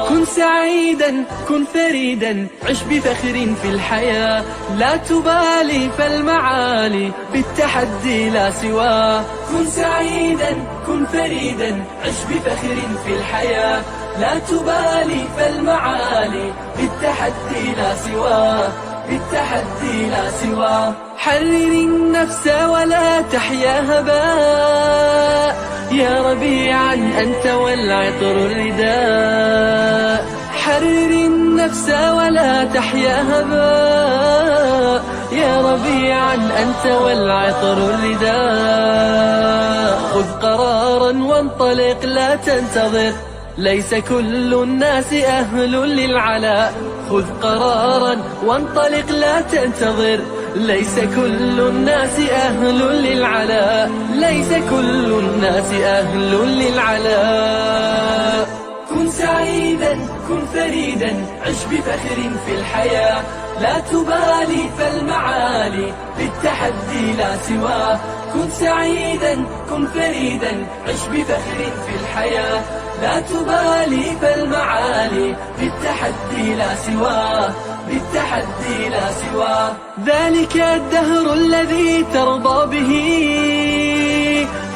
كن سعيدا كن فريدا عش بفخر في الحياة لا تبالي فالمعالي بالتحدي لا سواه كن سعيدا كن فريدا عش بفخر في الحياة لا تبالي فالمعالي بالتحدي لا سواه بالتحدي لا سواه حرر النفس ولا تحيا هباء يا ربيعا أنت والعطر الرداء حرر النفس ولا تحيا هباء يا ربيعا أنت والعطر الرداء خذ قرارا وانطلق لا تنتظر ليس كل الناس أهل للعلاء خذ قرارا وانطلق لا تنتظر ليس كل الناس أهل للعلاء ليس كل الناس أهل للعلاء كن سعيدا كن فريدا عش بفخر في الحياة لا تبالي فالمعالي بالتحدي لا سواه كن سعيدا كن فريدا عش بفخر في الحياة لا تبالي فالمعالي بالتحدي لا سواه بالتحدي لا سواه ذلك الدهر الذي ترضى به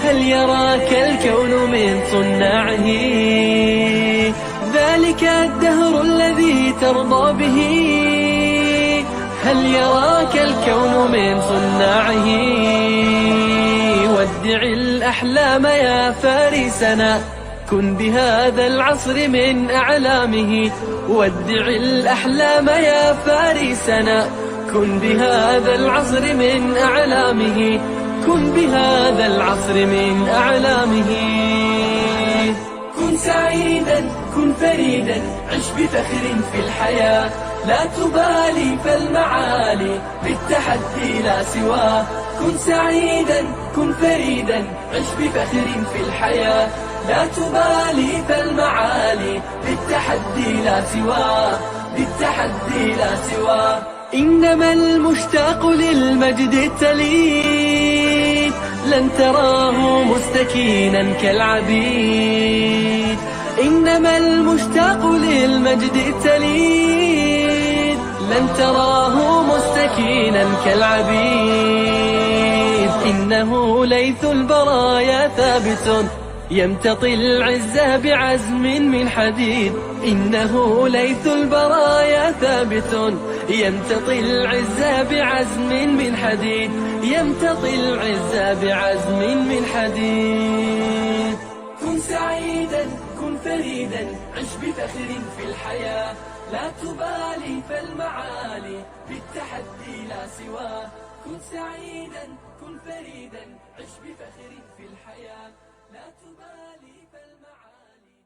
هل يراك الكون من صناعه ذلك الدهر الذي ترضى به هل يراك الكون من صناعه ودع الأحلام يا فارسنا كن بهذا العصر من أعلامه ودع الأحلام يا فارسنا كن بهذا العصر من أعلامه كن بهذا العصر من أعلامه كن سعيدا كن فريدا عش بفخر في الحياة لا تبالي فالمعالي بالتحدي لا سواه كن سعيدا كن فريدا عش بفخر في الحياة لا تبالي فالمعالي بالتحدي لا سواه بالتحدي لا سواه إنما المشتاق للمجد التليد لن تراه مستكينا كالعبيد إنما المشتاق للمجد التليد لن تراه مستكينا كالعبيد إنه ليث البرايا ثابت يمتطي العز بعزم من حديد إنه ليث البرايا ثابت يمتطي العز بعزم من حديد يمتطي العز بعزم من حديد كن سعيدا كن فريدا عش بفخر في الحياة لا تبالي فالمعالي بالتحدي لا سواه كن سعيدا كن فريدا عش بفخر في الحياة لا تبالي فالمعالي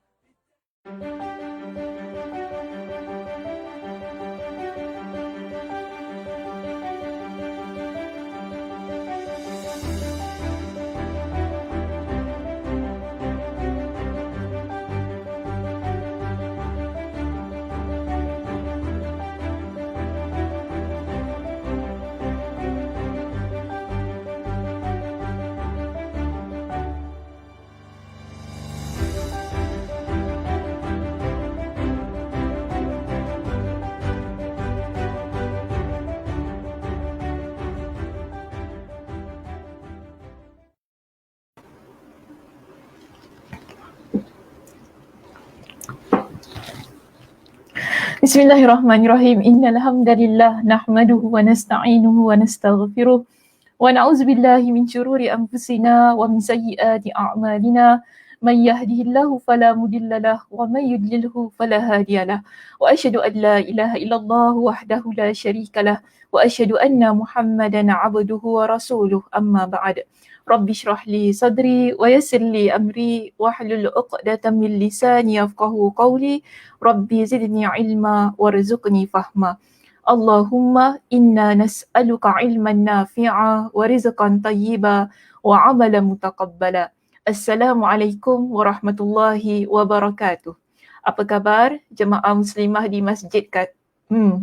Bismillahirrahmanirrahim. Innal hamdalillah nahmaduhu wa nasta'inuhu wa nastaghfiruh wa na'udzu billahi min shururi anfusina wa min sayyiati a'malina. May yahdihillahu fala mudhillalah wa may yudlilhu fala hadiyalah. Wa asyhadu an la ilaha illallah wahdahu la syarikalah wa asyhadu anna Muhammadan 'abduhu wa rasuluh. Amma ba'd. Rabbi shrah li sadri wa yassir li amri wahlul 'uqdatam min lisani yafqahu qawli. Rabbi zidni ilma warzuqni fahma. Allahumma inna nas'aluka ilman nafi'a wa rizqan tayyiba wa amalan mutaqabbala. Assalamualaikum warahmatullahi wabarakatuh. Apa khabar jemaah muslimah di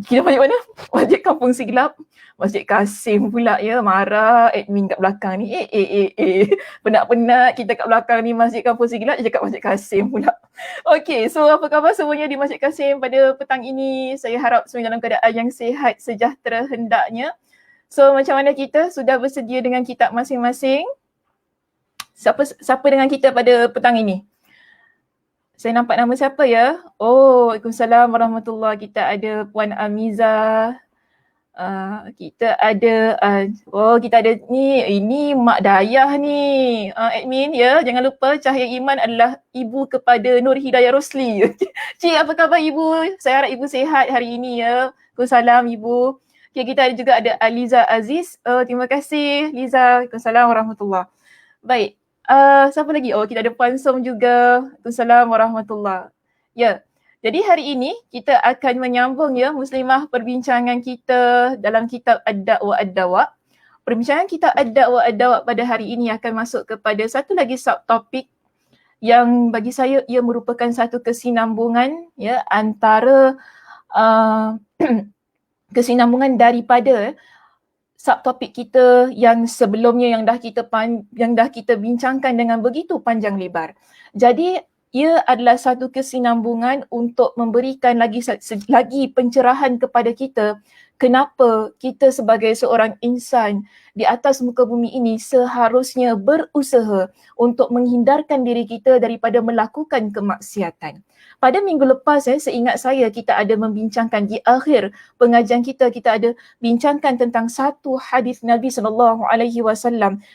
Kita masjid mana? Masjid Kampung Siglap. Masjid Kasim pula ya, marah admin kat belakang ni. Penat-penat kita kat belakang ni Masjid Kampung Siglap, dia cakap Masjid Kasim pula. Okay, so apa khabar semuanya di Masjid Kasim pada petang ini? Saya harap semua dalam keadaan yang sihat, sejahtera hendaknya. So macam mana kita? Sudah bersedia dengan kitab masing-masing? Siapa dengan kita pada petang ini? Saya nampak nama siapa ya? Oh, Waalaikumsalam warahmatullahi. Kita ada Puan Amiza. Kita ada ini Mak Dayah ni. Admin ya, jangan lupa Cahaya Iman adalah ibu kepada Nur Hidayah Rosli. Cik, apa khabar ibu? Saya harap ibu sihat hari ini ya. Waalaikumsalam ibu. Okay, kita ada juga ada Aliza Aziz. Terima kasih Liza. Waalaikumsalam warahmatullahi. Baik. Siapa lagi? Oh, kita ada Puan Som juga. Waalaikumsalam warahmatullahi. Ya. Jadi hari ini kita akan menyambung ya Muslimah perbincangan kita dalam kitab Ad-Da'wa Ad-Dawa. Perbincangan kitab Ad-Da'wa Ad-Dawa pada hari ini akan masuk kepada satu lagi subtopik yang bagi saya ia merupakan satu kesinambungan ya antara kesinambungan daripada subtopik kita yang sebelumnya yang dah kita bincangkan dengan begitu panjang lebar. Jadi ia adalah satu kesinambungan untuk memberikan lagi pencerahan kepada kita kenapa kita sebagai seorang insan di atas muka bumi ini seharusnya berusaha untuk menghindarkan diri kita daripada melakukan kemaksiatan. Pada minggu lepas seingat saya kita ada membincangkan di akhir pengajian kita ada bincangkan tentang satu hadis Nabi SAW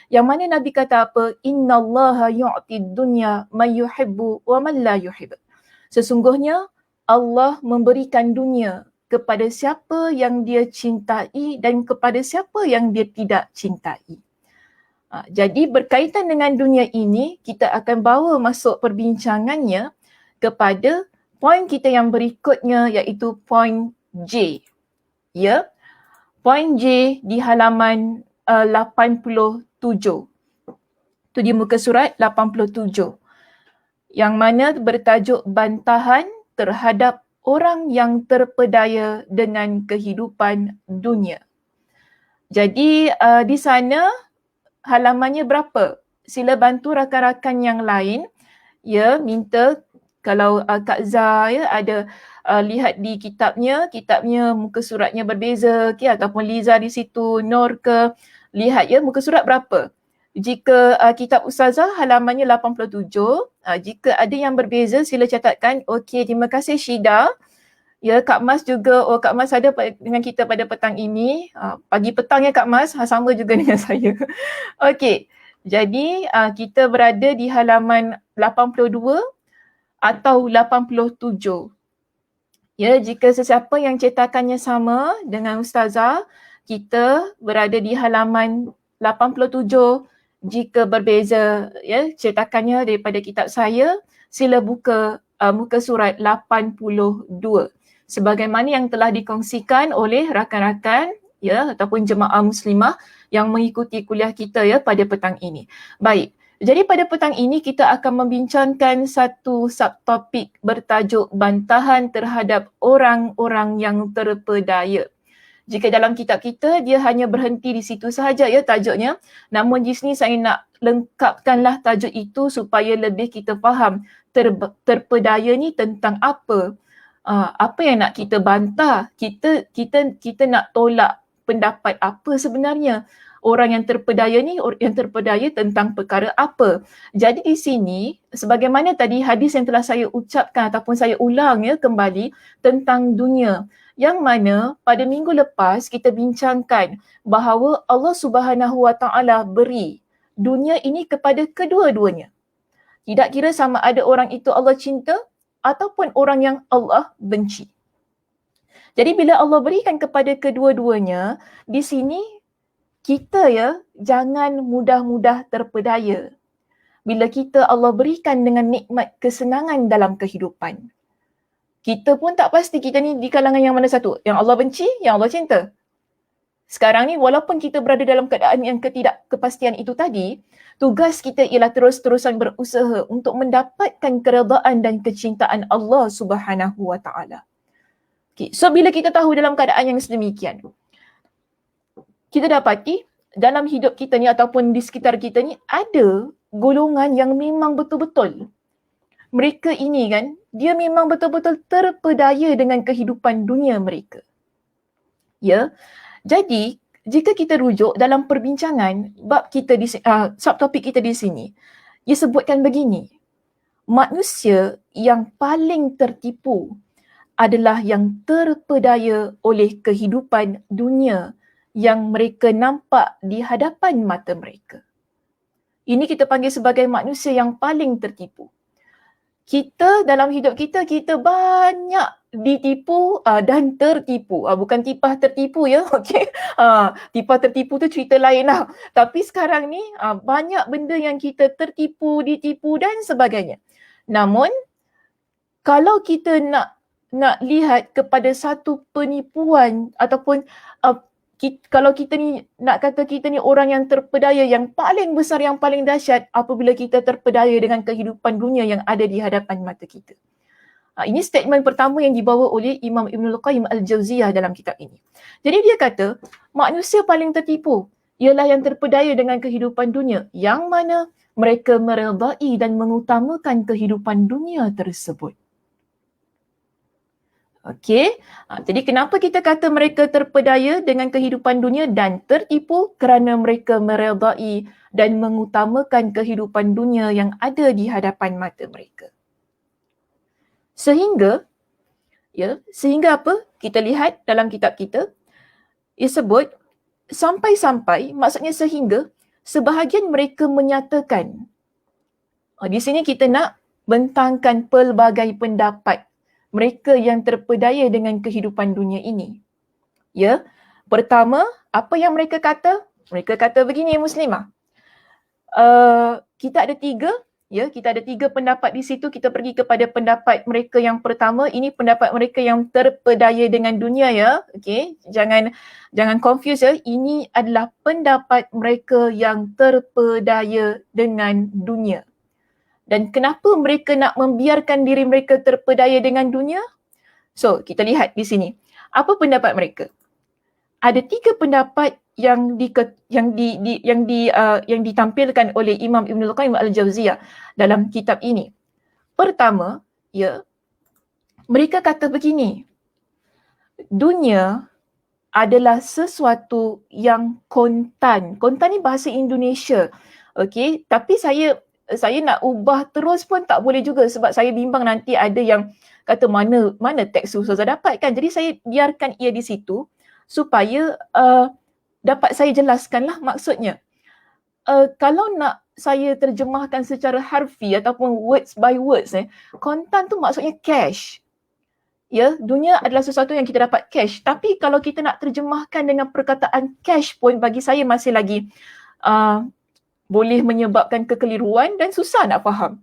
yang mana Nabi kata apa? Innallaha yu'tid dunya man yuhibbu wa man la yuhib. Sesungguhnya Allah memberikan dunia kepada siapa yang dia cintai dan kepada siapa yang dia tidak cintai. Jadi berkaitan dengan dunia ini, kita akan bawa masuk perbincangannya kepada poin kita yang berikutnya iaitu poin J. Ya. Poin J di halaman 87. Itu di muka surat 87. Yang mana bertajuk bantahan terhadap orang yang terpedaya dengan kehidupan dunia. Jadi di sana halamannya berapa? Sila bantu rakan-rakan yang lain ya minta kalau Kak Zah ya ada lihat di kitabnya muka suratnya berbeza ataupun Liza di situ, Nur ke, lihat ya muka surat berapa. Jika kitab Ustazah halamannya 87, jika ada yang berbeza sila catatkan. Okey, terima kasih Syida. Ya, Kak Mas juga, Kak Mas ada dengan kita pada petang ini. Pagi petang ya Kak Mas, sama juga dengan saya. Okey, jadi kita berada di halaman 82 atau 87. Ya, jika sesiapa yang cetakannya sama dengan Ustazah, kita berada di halaman 87. Jika berbeza ya cetakannya daripada kitab saya, sila buka muka surat 82. Sebagaimana yang telah dikongsikan oleh rakan-rakan ya ataupun jemaah muslimah yang mengikuti kuliah kita ya pada petang ini. Baik. Jadi pada petang ini kita akan membincangkan satu subtopik bertajuk bantahan terhadap orang-orang yang terpedaya. Jika dalam kitab kita dia hanya berhenti di situ sahaja ya tajuknya. Namun di sini saya nak lengkapkanlah tajuk itu supaya lebih kita faham terpedaya ni tentang apa. Apa yang nak kita bantah? Kita nak tolak pendapat apa sebenarnya? Orang yang terpedaya ni, yang terpedaya tentang perkara apa. Jadi di sini, sebagaimana tadi hadis yang telah saya ucapkan ataupun saya ulang ya kembali tentang dunia. Yang mana pada minggu lepas kita bincangkan bahawa Allah Subhanahu Wa Taala beri dunia ini kepada kedua-duanya. Tidak kira sama ada orang itu Allah cinta ataupun orang yang Allah benci. Jadi bila Allah berikan kepada kedua-duanya, di sini kita ya jangan mudah-mudah terpedaya. Bila kita Allah berikan dengan nikmat kesenangan dalam kehidupan. Kita pun tak pasti kita ni di kalangan yang mana satu. Yang Allah benci, yang Allah cinta. Sekarang ni walaupun kita berada dalam keadaan yang ketidakkepastian itu tadi, tugas kita ialah terus-terusan berusaha untuk mendapatkan keredaan dan kecintaan Allah Subhanahu Wa Taala. Okay. So bila kita tahu dalam keadaan yang sedemikian, kita dapati dalam hidup kita ni ataupun di sekitar kita ni ada golongan yang memang betul-betul mereka ini kan, dia memang betul-betul terpedaya dengan kehidupan dunia mereka. Ya. Jadi, jika kita rujuk dalam perbincangan bab kita di subtopik kita di sini, ia sebutkan begini. Manusia yang paling tertipu adalah yang terpedaya oleh kehidupan dunia yang mereka nampak di hadapan mata mereka. Ini kita panggil sebagai manusia yang paling tertipu. Kita dalam hidup kita, kita banyak ditipu dan tertipu. Bukan tipah tertipu ya, okey. Tipah tertipu tu cerita lain lah. Tapi sekarang ni banyak benda yang kita tertipu, ditipu dan sebagainya. Namun, kalau kita nak lihat kepada satu penipuan ataupun kalau kita ni nak kata kita ni orang yang terpedaya yang paling besar, yang paling dahsyat apabila kita terpedaya dengan kehidupan dunia yang ada di hadapan mata kita. Ini statement pertama yang dibawa oleh Imam Ibnul Qayyim Al-Jauziyah dalam kitab ini. Jadi dia kata manusia paling tertipu ialah yang terpedaya dengan kehidupan dunia yang mana mereka meredai dan mengutamakan kehidupan dunia tersebut. Okey, jadi kenapa kita kata mereka terpedaya dengan kehidupan dunia dan tertipu? Kerana mereka meredai dan mengutamakan kehidupan dunia yang ada di hadapan mata mereka. Sehingga apa? Kita lihat dalam kitab kita, ia sebut sampai-sampai, maksudnya sehingga sebahagian mereka menyatakan. Di sini kita nak bentangkan pelbagai pendapat mereka yang terpedaya dengan kehidupan dunia ini. Ya, pertama, apa yang mereka kata? Mereka kata begini, Muslimah. Kita ada tiga pendapat di situ. Kita pergi kepada pendapat mereka yang pertama. Ini pendapat mereka yang terpedaya dengan dunia ya. Okey, jangan confuse ya. Ini adalah pendapat mereka yang terpedaya dengan dunia. Dan kenapa mereka nak membiarkan diri mereka terpedaya dengan dunia? So, kita lihat di sini. Apa pendapat mereka? Ada tiga pendapat yang ditampilkan oleh Imam Ibnul Qayyim Al-Jauziyah dalam kitab ini. Pertama, mereka kata begini. Dunia adalah sesuatu yang kontan. Kontan ni bahasa Indonesia. Okey, tapi saya nak ubah terus pun tak boleh juga sebab saya bimbang nanti ada yang kata mana teks Ustazah dapat kan. Jadi saya biarkan ia di situ supaya dapat saya jelaskanlah maksudnya. Kalau nak saya terjemahkan secara harfi ataupun words by words, kontan tu maksudnya cash. Ya, dunia adalah sesuatu yang kita dapat cash. Tapi kalau kita nak terjemahkan dengan perkataan cash pun bagi saya masih lagi boleh menyebabkan kekeliruan dan susah nak faham.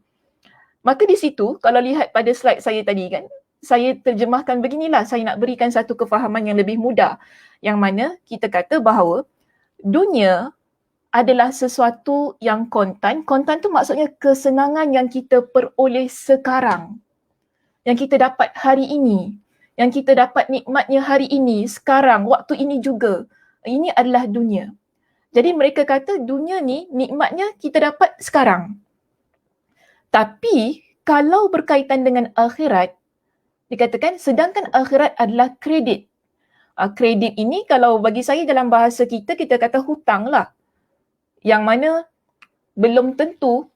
Maka di situ, kalau lihat pada slide saya tadi kan, saya terjemahkan beginilah, saya nak berikan satu kefahaman yang lebih mudah. Yang mana kita kata bahawa dunia adalah sesuatu yang kontan. Kontan tu maksudnya kesenangan yang kita peroleh sekarang. Yang kita dapat hari ini. Yang kita dapat nikmatnya hari ini, sekarang, waktu ini juga. Ini adalah dunia. Jadi mereka kata dunia ni nikmatnya kita dapat sekarang. Tapi kalau berkaitan dengan akhirat, dikatakan sedangkan akhirat adalah kredit. Kredit ini kalau bagi saya dalam bahasa kita kata hutang lah. Yang mana belum tentu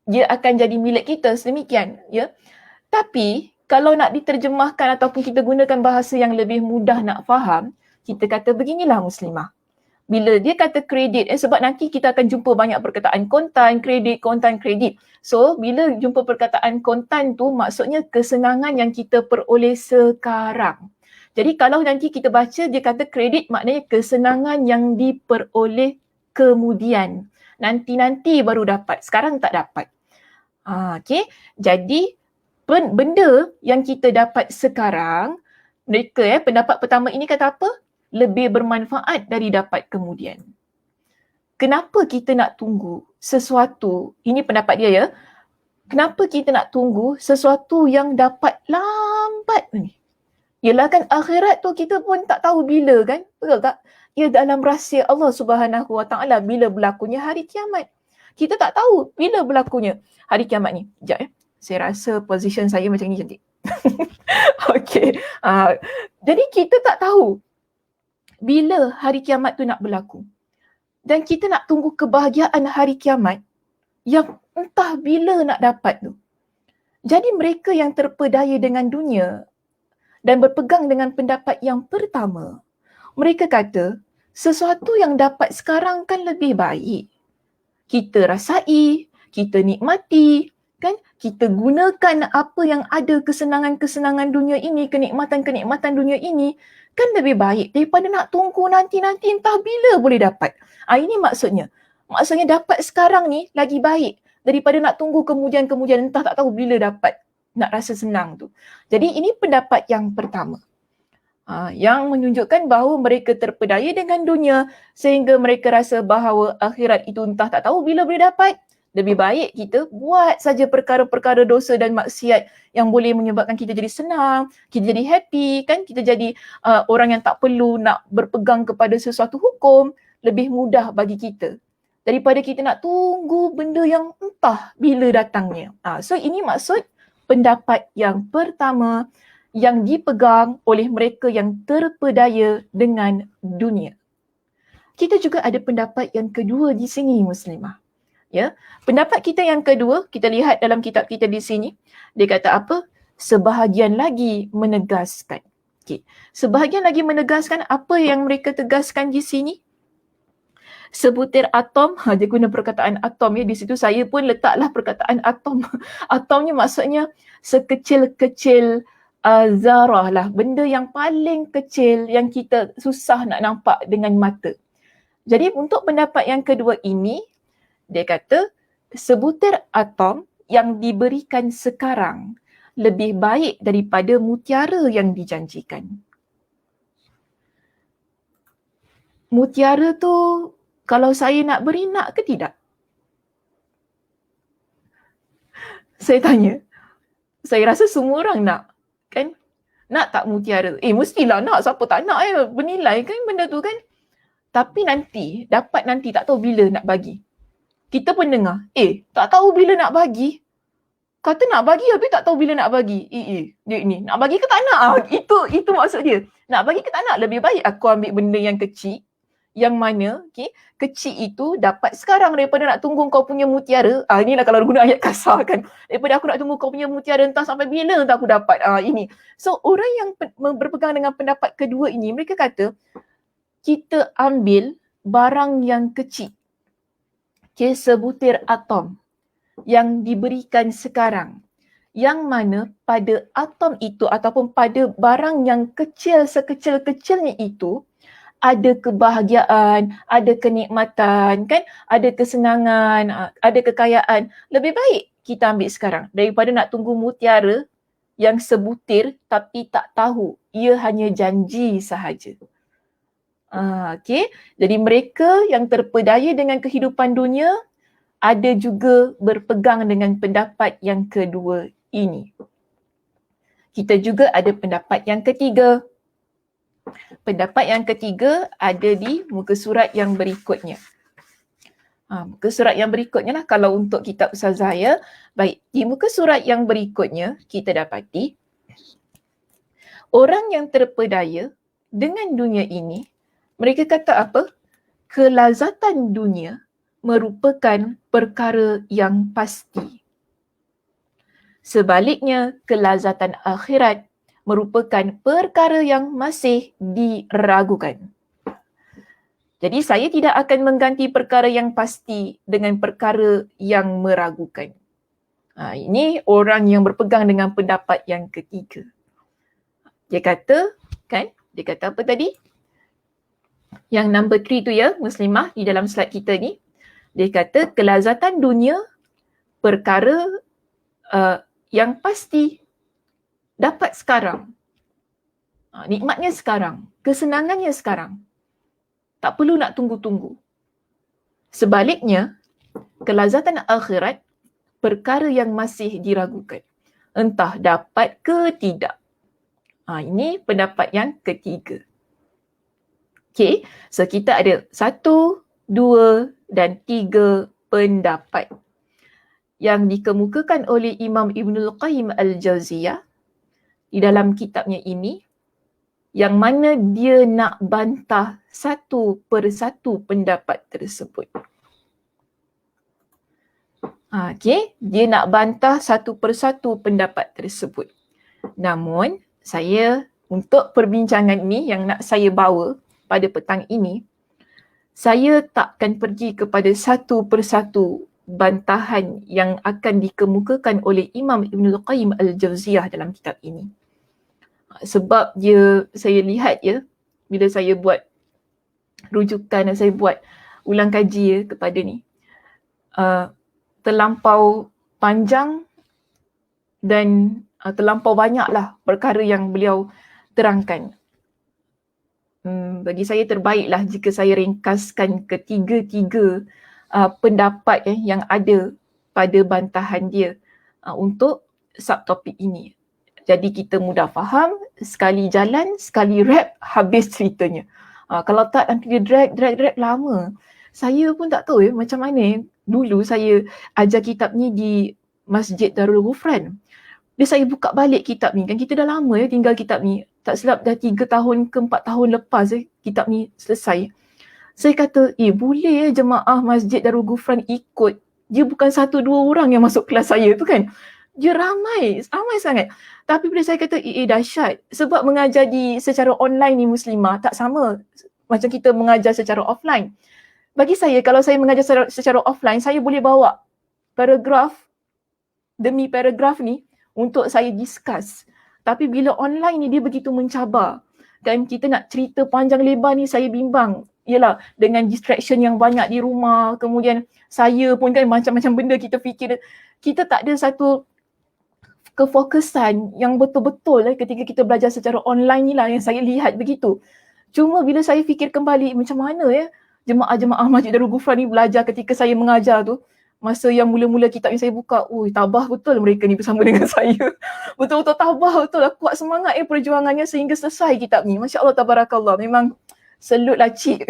dia akan jadi milik kita sedemikian. Ya. Tapi kalau nak diterjemahkan ataupun kita gunakan bahasa yang lebih mudah nak faham, kita kata beginilah Muslimah. Bila dia kata kredit, sebab nanti kita akan jumpa banyak perkataan kontan, kredit. So, bila jumpa perkataan kontan tu, maksudnya kesenangan yang kita peroleh sekarang. Jadi kalau nanti kita baca, dia kata kredit maknanya kesenangan yang diperoleh kemudian. Nanti-nanti baru dapat, sekarang tak dapat. Okay, jadi benda yang kita dapat sekarang, mereka pendapat pertama ini kata apa? Lebih bermanfaat dari dapat kemudian. Kenapa kita nak tunggu sesuatu, ini pendapat dia ya, kenapa kita nak tunggu sesuatu yang dapat lambat ni? Yelah kan akhirat tu kita pun tak tahu bila kan, betul tak? Ia dalam rahsia Allah Subhanahu Wa Taala bila berlakunya hari kiamat. Kita tak tahu bila berlakunya hari kiamat ni. Sekejap saya rasa position saya macam ni cantik. Okey. Jadi kita tak tahu bila hari kiamat tu nak berlaku. Dan kita nak tunggu kebahagiaan hari kiamat yang entah bila nak dapat tu. Jadi mereka yang terpedaya dengan dunia dan berpegang dengan pendapat yang pertama, mereka kata sesuatu yang dapat sekarang kan lebih baik. Kita rasai, kita nikmati, kan? Kita gunakan apa yang ada, kesenangan-kesenangan dunia ini, kenikmatan-kenikmatan dunia ini, kan lebih baik daripada nak tunggu nanti-nanti entah bila boleh dapat. Ini maksudnya. Maksudnya dapat sekarang ni lagi baik daripada nak tunggu kemudian-kemudian entah tak tahu bila dapat. Nak rasa senang tu. Jadi ini pendapat yang pertama. Yang menunjukkan bahawa mereka terpedaya dengan dunia sehingga mereka rasa bahawa akhirat itu entah tak tahu bila boleh dapat. Lebih baik kita buat saja perkara-perkara dosa dan maksiat yang boleh menyebabkan kita jadi senang, kita jadi happy, kan? Kita jadi orang yang tak perlu nak berpegang kepada sesuatu hukum, lebih mudah bagi kita daripada kita nak tunggu benda yang entah bila datangnya. So ini maksud pendapat yang pertama yang dipegang oleh mereka yang terpedaya dengan dunia. Kita juga ada pendapat yang kedua di sini, Muslimah. Ya, pendapat kita yang kedua, kita lihat dalam kitab kita di sini, dia kata apa? Sebahagian lagi menegaskan. Okay. Sebahagian lagi menegaskan apa yang mereka tegaskan di sini? Sebutir atom, dia guna perkataan atom ya, di situ saya pun letaklah perkataan atom. Atomnya maksudnya sekecil-kecil zarah lah, benda yang paling kecil yang kita susah nak nampak dengan mata. Jadi untuk pendapat yang kedua ini, dia kata sebutir atom yang diberikan sekarang lebih baik daripada mutiara yang dijanjikan. Mutiara tu kalau saya nak beri, nak ke tidak? Saya tanya. Saya rasa semua orang nak, kan? Nak tak mutiara? Mestilah nak. Siapa tak nak bernilai kan benda tu kan? Tapi nanti, dapat nanti tak tahu bila nak bagi. Kita pun dengar, tak tahu bila nak bagi. Kata nak bagi tapi tak tahu bila nak bagi. Dia ni, nak bagi ke tak nak? Itu maksud dia. Nak bagi ke tak nak? Lebih baik aku ambil benda yang kecil, yang mana kecil itu dapat sekarang daripada nak tunggu kau punya mutiara. Inilah kalau guna ayat kasar kan. Daripada aku nak tunggu kau punya mutiara entah sampai bila entah aku dapat. Ini. So orang yang berpegang dengan pendapat kedua ini, mereka kata kita ambil barang yang kecil. Sebutir atom yang diberikan sekarang. Yang mana pada atom itu ataupun pada barang yang kecil sekecil-kecilnya itu ada kebahagiaan, ada kenikmatan, kan? Ada kesenangan, ada kekayaan. Lebih baik kita ambil sekarang daripada nak tunggu mutiara yang sebutir tapi tak tahu. Ia hanya janji sahaja. Jadi mereka yang terpedaya dengan kehidupan dunia ada juga berpegang dengan pendapat yang kedua ini. Kita juga ada pendapat yang ketiga. Pendapat yang ketiga ada di muka surat yang berikutnya. Muka surat yang berikutnya lah kalau untuk kitab Ustazah ya. Baik, di muka surat yang berikutnya kita dapati orang yang terpedaya dengan dunia ini, mereka kata apa? Kelazatan dunia merupakan perkara yang pasti. Sebaliknya, kelazatan akhirat merupakan perkara yang masih diragukan. Jadi saya tidak akan mengganti perkara yang pasti dengan perkara yang meragukan. Ini orang yang berpegang dengan pendapat yang ketiga. Dia kata, kan? Dia kata apa tadi? Yang number 3 tu ya, Muslimah di dalam slide kita ni. Dia kata kelazatan dunia perkara yang pasti dapat sekarang. Nikmatnya sekarang. Kesenangannya sekarang. Tak perlu nak tunggu-tunggu. Sebaliknya, kelazatan akhirat perkara yang masih diragukan. Entah dapat ke tidak. Ini pendapat yang ketiga. Okay, so kita ada 1, 2 dan 3 pendapat yang dikemukakan oleh Imam Ibnul Qayyim Al-Jauziyah di dalam kitabnya ini, yang mana dia nak bantah satu persatu pendapat tersebut. Okay, dia nak bantah satu persatu pendapat tersebut. Namun, saya untuk perbincangan ini yang nak saya bawa pada petang ini, saya takkan pergi kepada satu persatu bantahan yang akan dikemukakan oleh Imam Ibnul Qayyim Al-Jauziyah dalam kitab ini. Sebab saya lihat bila saya buat rujukan dan saya buat ulang kaji kepada ni, terlampau panjang dan terlampau banyaklah perkara yang beliau terangkan. Bagi saya terbaiklah jika saya ringkaskan ketiga-tiga pendapat yang ada pada bantahan dia untuk subtopik ini. Jadi kita mudah faham, sekali jalan, sekali rap, habis ceritanya. Kalau tak nanti dia drag lama. Saya pun tak tahu macam mana dulu saya ajar kitab ni di Masjid Darul Ghufran. Bila saya buka balik kitab ni, kan kita dah lama tinggal kitab ni. Tak silap dah 3 tahun ke 4 tahun lepas kitab ni selesai. Saya kata, boleh jemaah Masjid Darul Ghufran ikut. Dia bukan 1-2 orang yang masuk kelas saya tu kan. Dia ramai sangat. Tapi bila saya kata, dahsyat. Sebab mengajar secara online ni Muslimah tak sama macam kita mengajar secara offline. Bagi saya, kalau saya mengajar secara offline, saya boleh bawa paragraf demi paragraf ni untuk saya discuss. Tapi bila online ni dia begitu mencabar. Dan kita nak cerita panjang lebar ni saya bimbang. Yelah, dengan distraction yang banyak di rumah, kemudian saya pun kan macam-macam benda kita fikir. Kita tak ada satu kefokusan yang betul-betul ketika kita belajar secara online ni lah yang saya lihat begitu. Cuma bila saya fikir kembali macam mana jemaah-jemaah Masjid Darul Ghufran ni belajar ketika saya mengajar tu, masa yang mula-mula kitab yang saya buka, tabah betul mereka ni bersama dengan saya. Betul-betul tabah betul lah, kuat semangat perjuangannya sehingga selesai kitab ni. Masya Allah, tabarakallah. Memang salutlah cik.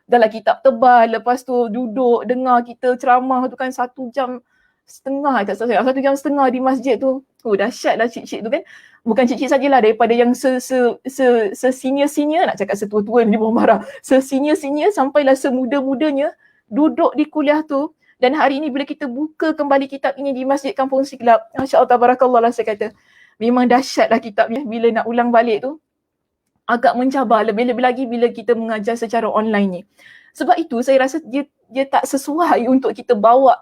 Dalam kitab tebal, lepas tu duduk dengar kita ceramah tu kan 1 jam setengah, tak selesai. 1 jam setengah di masjid tu. Dahsyatlah cik-cik tu kan. Bukan cik-cik sajalah, daripada yang se-senior-senior, nak cakap setua-tua ni pun marah. Se-senior-senior sampailah semuda-mudanya duduk di kuliah tu. Dan hari ini bila kita buka kembali kitab ini di Masjid Kampung Siglap, Masya Allah, tabarakallah lah saya kata. Memang dahsyatlah kitab ni bila nak ulang balik tu. Agak mencabar lebih-lebih lagi bila kita mengajar secara online ni. Sebab itu saya rasa dia tak sesuai untuk kita bawa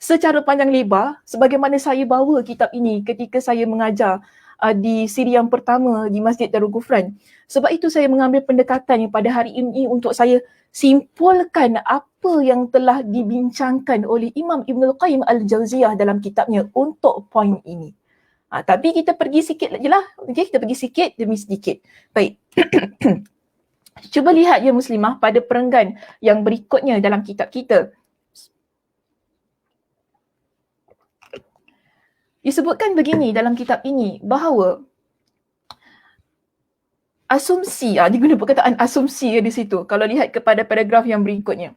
secara panjang lebar sebagaimana saya bawa kitab ini ketika saya mengajar di siri yang pertama di Masjid Darul Ghufran. Sebab itu saya mengambil pendekatan yang pada hari ini untuk saya simpulkan apa yang telah dibincangkan oleh Imam Ibnul Qayyim Al-Jauziyah dalam kitabnya untuk poin ini. Tapi kita pergi sikit je lah. Okay, kita pergi sikit demi sedikit. Baik. Cuba lihat Muslimah pada perenggan yang berikutnya dalam kitab kita. Disebutkan begini dalam kitab ini bahawa asumsi, digunakan perkataan asumsi di situ. Kalau lihat kepada paragraf yang berikutnya.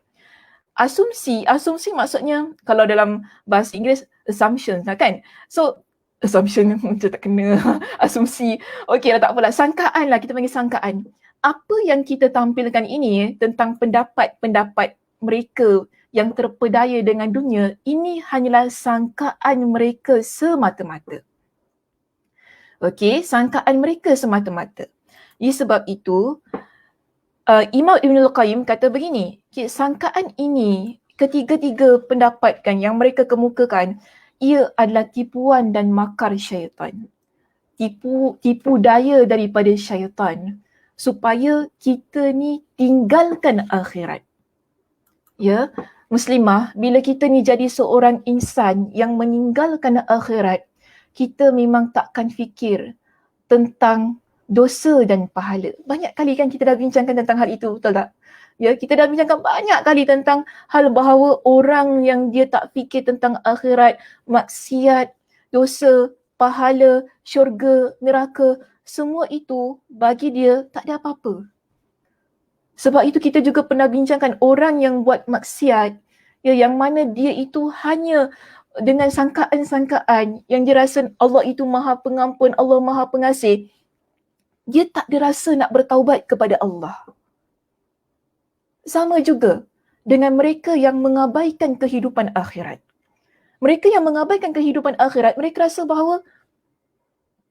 Asumsi maksudnya kalau dalam bahasa Inggeris assumption kan. So assumption macam tak kena. Asumsi. Okeylah, tak apalah. Sangkaan lah, kita panggil sangkaan. Apa yang kita tampilkan ini tentang pendapat-pendapat mereka yang terpedaya dengan dunia, ini hanyalah sangkaan mereka semata-mata. Okey, sangkaan mereka semata-mata. Sebab itu, Imam Ibnul Qayyim kata begini, sangkaan ini, ketiga-tiga pendapat kan yang mereka kemukakan, ia adalah tipuan dan makar syaitan. Tipu daya daripada syaitan supaya kita ni tinggalkan akhirat. Ya, Muslimah, bila kita ni jadi seorang insan yang meninggalkan akhirat, kita memang takkan fikir tentang dosa dan pahala. Banyak kali kan kita dah bincangkan tentang hal itu, betul tak? Ya, kita dah bincangkan banyak kali tentang hal bahawa orang yang dia tak fikir tentang akhirat, maksiat, dosa, pahala, syurga, neraka, semua itu bagi dia tak ada apa-apa. Sebab itu kita juga pernah bincangkan orang yang buat maksiat, ya, yang mana dia itu hanya dengan sangkaan-sangkaan yang dia rasa Allah itu maha pengampun, Allah maha pengasih, dia tak ada rasa nak bertaubat kepada Allah. Sama juga dengan mereka yang mengabaikan kehidupan akhirat. Mereka yang mengabaikan kehidupan akhirat, mereka rasa bahawa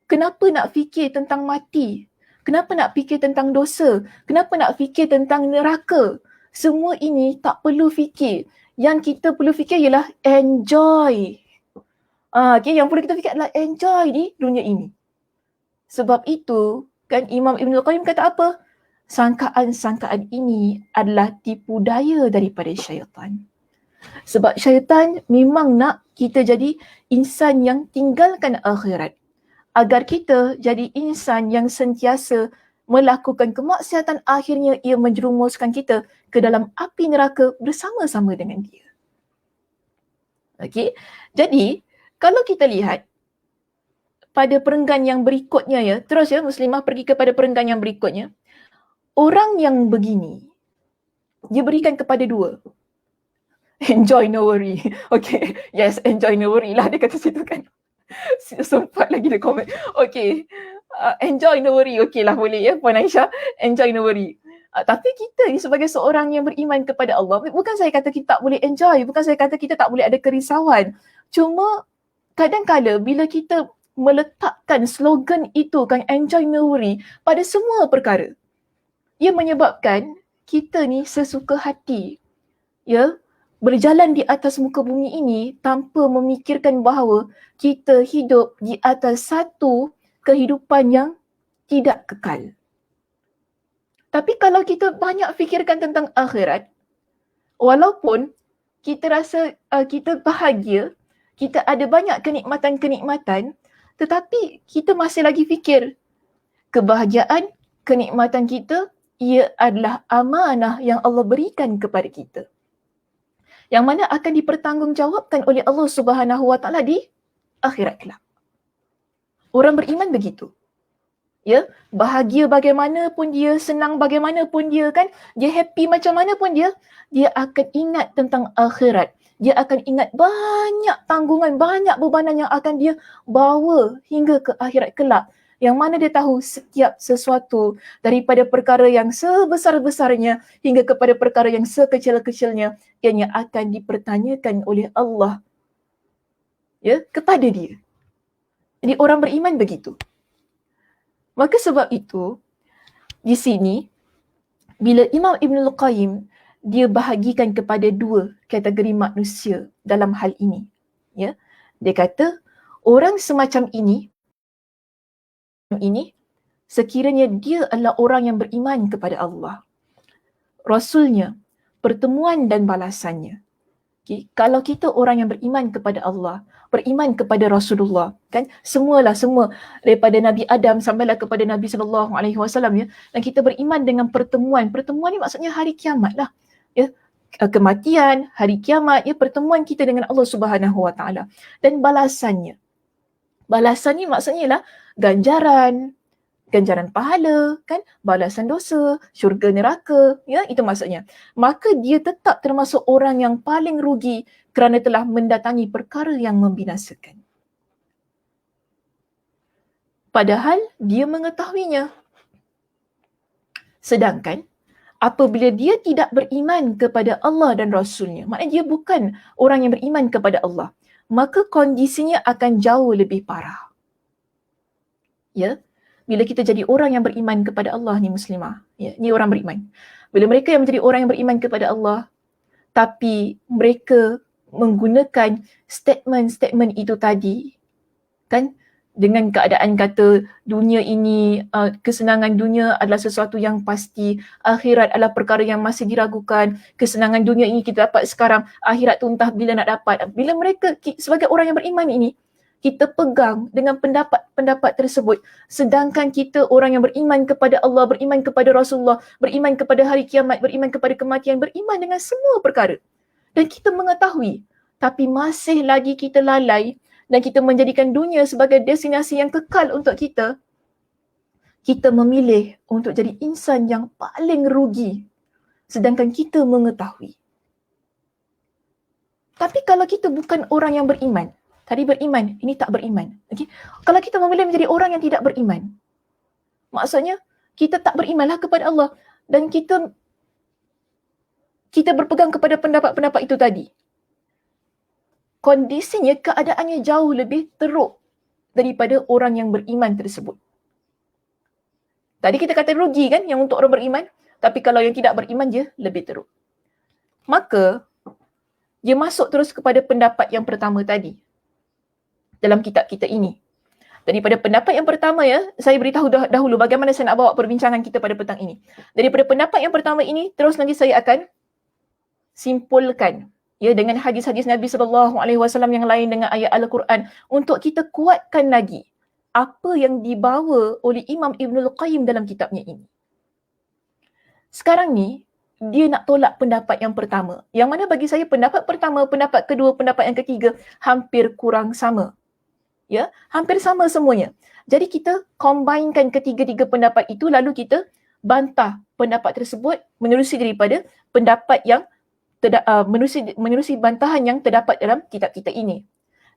kenapa nak fikir tentang mati? Kenapa nak fikir tentang dosa? Kenapa nak fikir tentang neraka? Semua ini tak perlu fikir. Yang kita perlu fikir ialah enjoy. Okay, yang perlu kita fikir adalah enjoy di dunia ini. Sebab itu, kan Imam Ibn Al-Qayyim kata apa? Sangkaan-sangkaan ini adalah tipu daya daripada syaitan. Sebab syaitan memang nak kita jadi insan yang tinggalkan akhirat. Agar kita jadi insan yang sentiasa melakukan kemaksiatan, akhirnya ia menjerumuskan kita ke dalam api neraka bersama-sama dengan dia. Okey. Jadi, kalau kita lihat pada perenggan yang berikutnya, ya, terus ya Muslimah pergi kepada perenggan yang berikutnya. Orang yang begini, dia berikan kepada dua. Enjoy, no worry. Okay, yes, enjoy, no worry lah dia kata situ kan. Sempat lagi dia komen. Okay, enjoy, no worry. Okay lah, boleh ya Puan Aisyah. Enjoy, no worry. Tapi kita ni sebagai seorang yang beriman kepada Allah, bukan saya kata kita tak boleh enjoy, bukan saya kata kita tak boleh ada kerisauan. Cuma kadang-kala bila kita meletakkan slogan itu kan, enjoy, no worry, pada semua perkara, ia menyebabkan kita ni sesuka hati, ya, berjalan di atas muka bumi ini tanpa memikirkan bahawa kita hidup di atas satu kehidupan yang tidak kekal. Tapi kalau kita banyak fikirkan tentang akhirat, walaupun kita rasa kita bahagia, kita ada banyak kenikmatan-kenikmatan, tetapi kita masih lagi fikir kebahagiaan, kenikmatan kita, ia adalah amanah yang Allah berikan kepada kita, yang mana akan dipertanggungjawabkan oleh Allah Subhanahu Wa Taala di akhirat kelak. Orang beriman begitu. Ya, bahagia bagaimanapun dia, senang bagaimanapun dia kan, dia happy macam mana pun dia akan ingat tentang akhirat. Dia akan ingat banyak tanggungan, banyak bebanan yang akan dia bawa hingga ke akhirat kelak. Yang mana dia tahu setiap sesuatu daripada perkara yang sebesar-besarnya hingga kepada perkara yang sekecil-kecilnya, ianya akan dipertanyakan oleh Allah, ya, kepada dia. Jadi orang beriman begitu. Maka sebab itu, di sini, bila Imam Ibn Al-Qayyim, dia bahagikan kepada dua kategori manusia dalam hal ini. Ya, dia kata, orang semacam ini, sekiranya dia adalah orang yang beriman kepada Allah, Rasulnya, pertemuan dan balasannya. Okay. Kalau kita orang yang beriman kepada Allah, beriman kepada Rasulullah, kan, semua daripada Nabi Adam sampailah kepada Nabi SAW, ya, dan kita beriman dengan pertemuan ni maksudnya hari kiamat lah, ya, kematian, hari kiamat, ya, pertemuan kita dengan Allah Subhanahu Wa Taala, dan balasannya ni maksudnya lah ganjaran pahala, kan, balasan dosa, syurga neraka, ya, itu maksudnya. Maka dia tetap termasuk orang yang paling rugi kerana telah mendatangi perkara yang membinasakan. Padahal dia mengetahuinya. Sedangkan apabila dia tidak beriman kepada Allah dan Rasulnya, maknanya dia bukan orang yang beriman kepada Allah, maka kondisinya akan jauh lebih parah. Ya, bila kita jadi orang yang beriman kepada Allah ni Muslimah, ya, ni orang beriman. Bila mereka yang menjadi orang yang beriman kepada Allah, tapi mereka menggunakan statement-statement itu tadi, kan, dengan keadaan kata dunia ini, kesenangan dunia adalah sesuatu yang pasti, akhirat adalah perkara yang masih diragukan, kesenangan dunia ini kita dapat sekarang, akhirat tu entah bila nak dapat. Bila mereka sebagai orang yang beriman ini, kita pegang dengan pendapat tersebut, sedangkan kita orang yang beriman kepada Allah, beriman kepada Rasulullah, beriman kepada hari kiamat, beriman kepada kematian, beriman dengan semua perkara, dan kita mengetahui, tapi masih lagi kita lalai dan kita menjadikan dunia sebagai destinasi yang kekal untuk kita, kita memilih untuk jadi insan yang paling rugi sedangkan kita mengetahui. Tapi kalau kita bukan orang yang beriman, tadi beriman, ini tak beriman. Okay? Kalau kita memilih menjadi orang yang tidak beriman, maksudnya kita tak berimanlah kepada Allah dan kita berpegang kepada pendapat-pendapat itu tadi. Kondisinya, keadaannya jauh lebih teruk daripada orang yang beriman tersebut. Tadi kita kata rugi kan yang untuk orang beriman, tapi kalau yang tidak beriman dia lebih teruk. Maka dia masuk terus kepada pendapat yang pertama tadi dalam kitab kita ini. Daripada pendapat yang pertama ya, saya beritahu dahulu bagaimana saya nak bawa perbincangan kita pada petang ini. Daripada pendapat yang pertama ini, terus nanti saya akan simpulkan ya dengan hadis-hadis Nabi SAW yang lain dengan ayat Al-Quran untuk kita kuatkan lagi apa yang dibawa oleh Imam Ibnul Qayyim dalam kitabnya ini. Sekarang ni, dia nak tolak pendapat yang pertama. Yang mana bagi saya pendapat pertama, pendapat kedua, pendapat yang ketiga hampir kurang sama. Ya, hampir sama semuanya. Jadi kita combinekan ketiga-tiga pendapat itu lalu kita bantah pendapat tersebut menerusi daripada pendapat yang menerusi bantahan yang terdapat dalam kitab kita ini.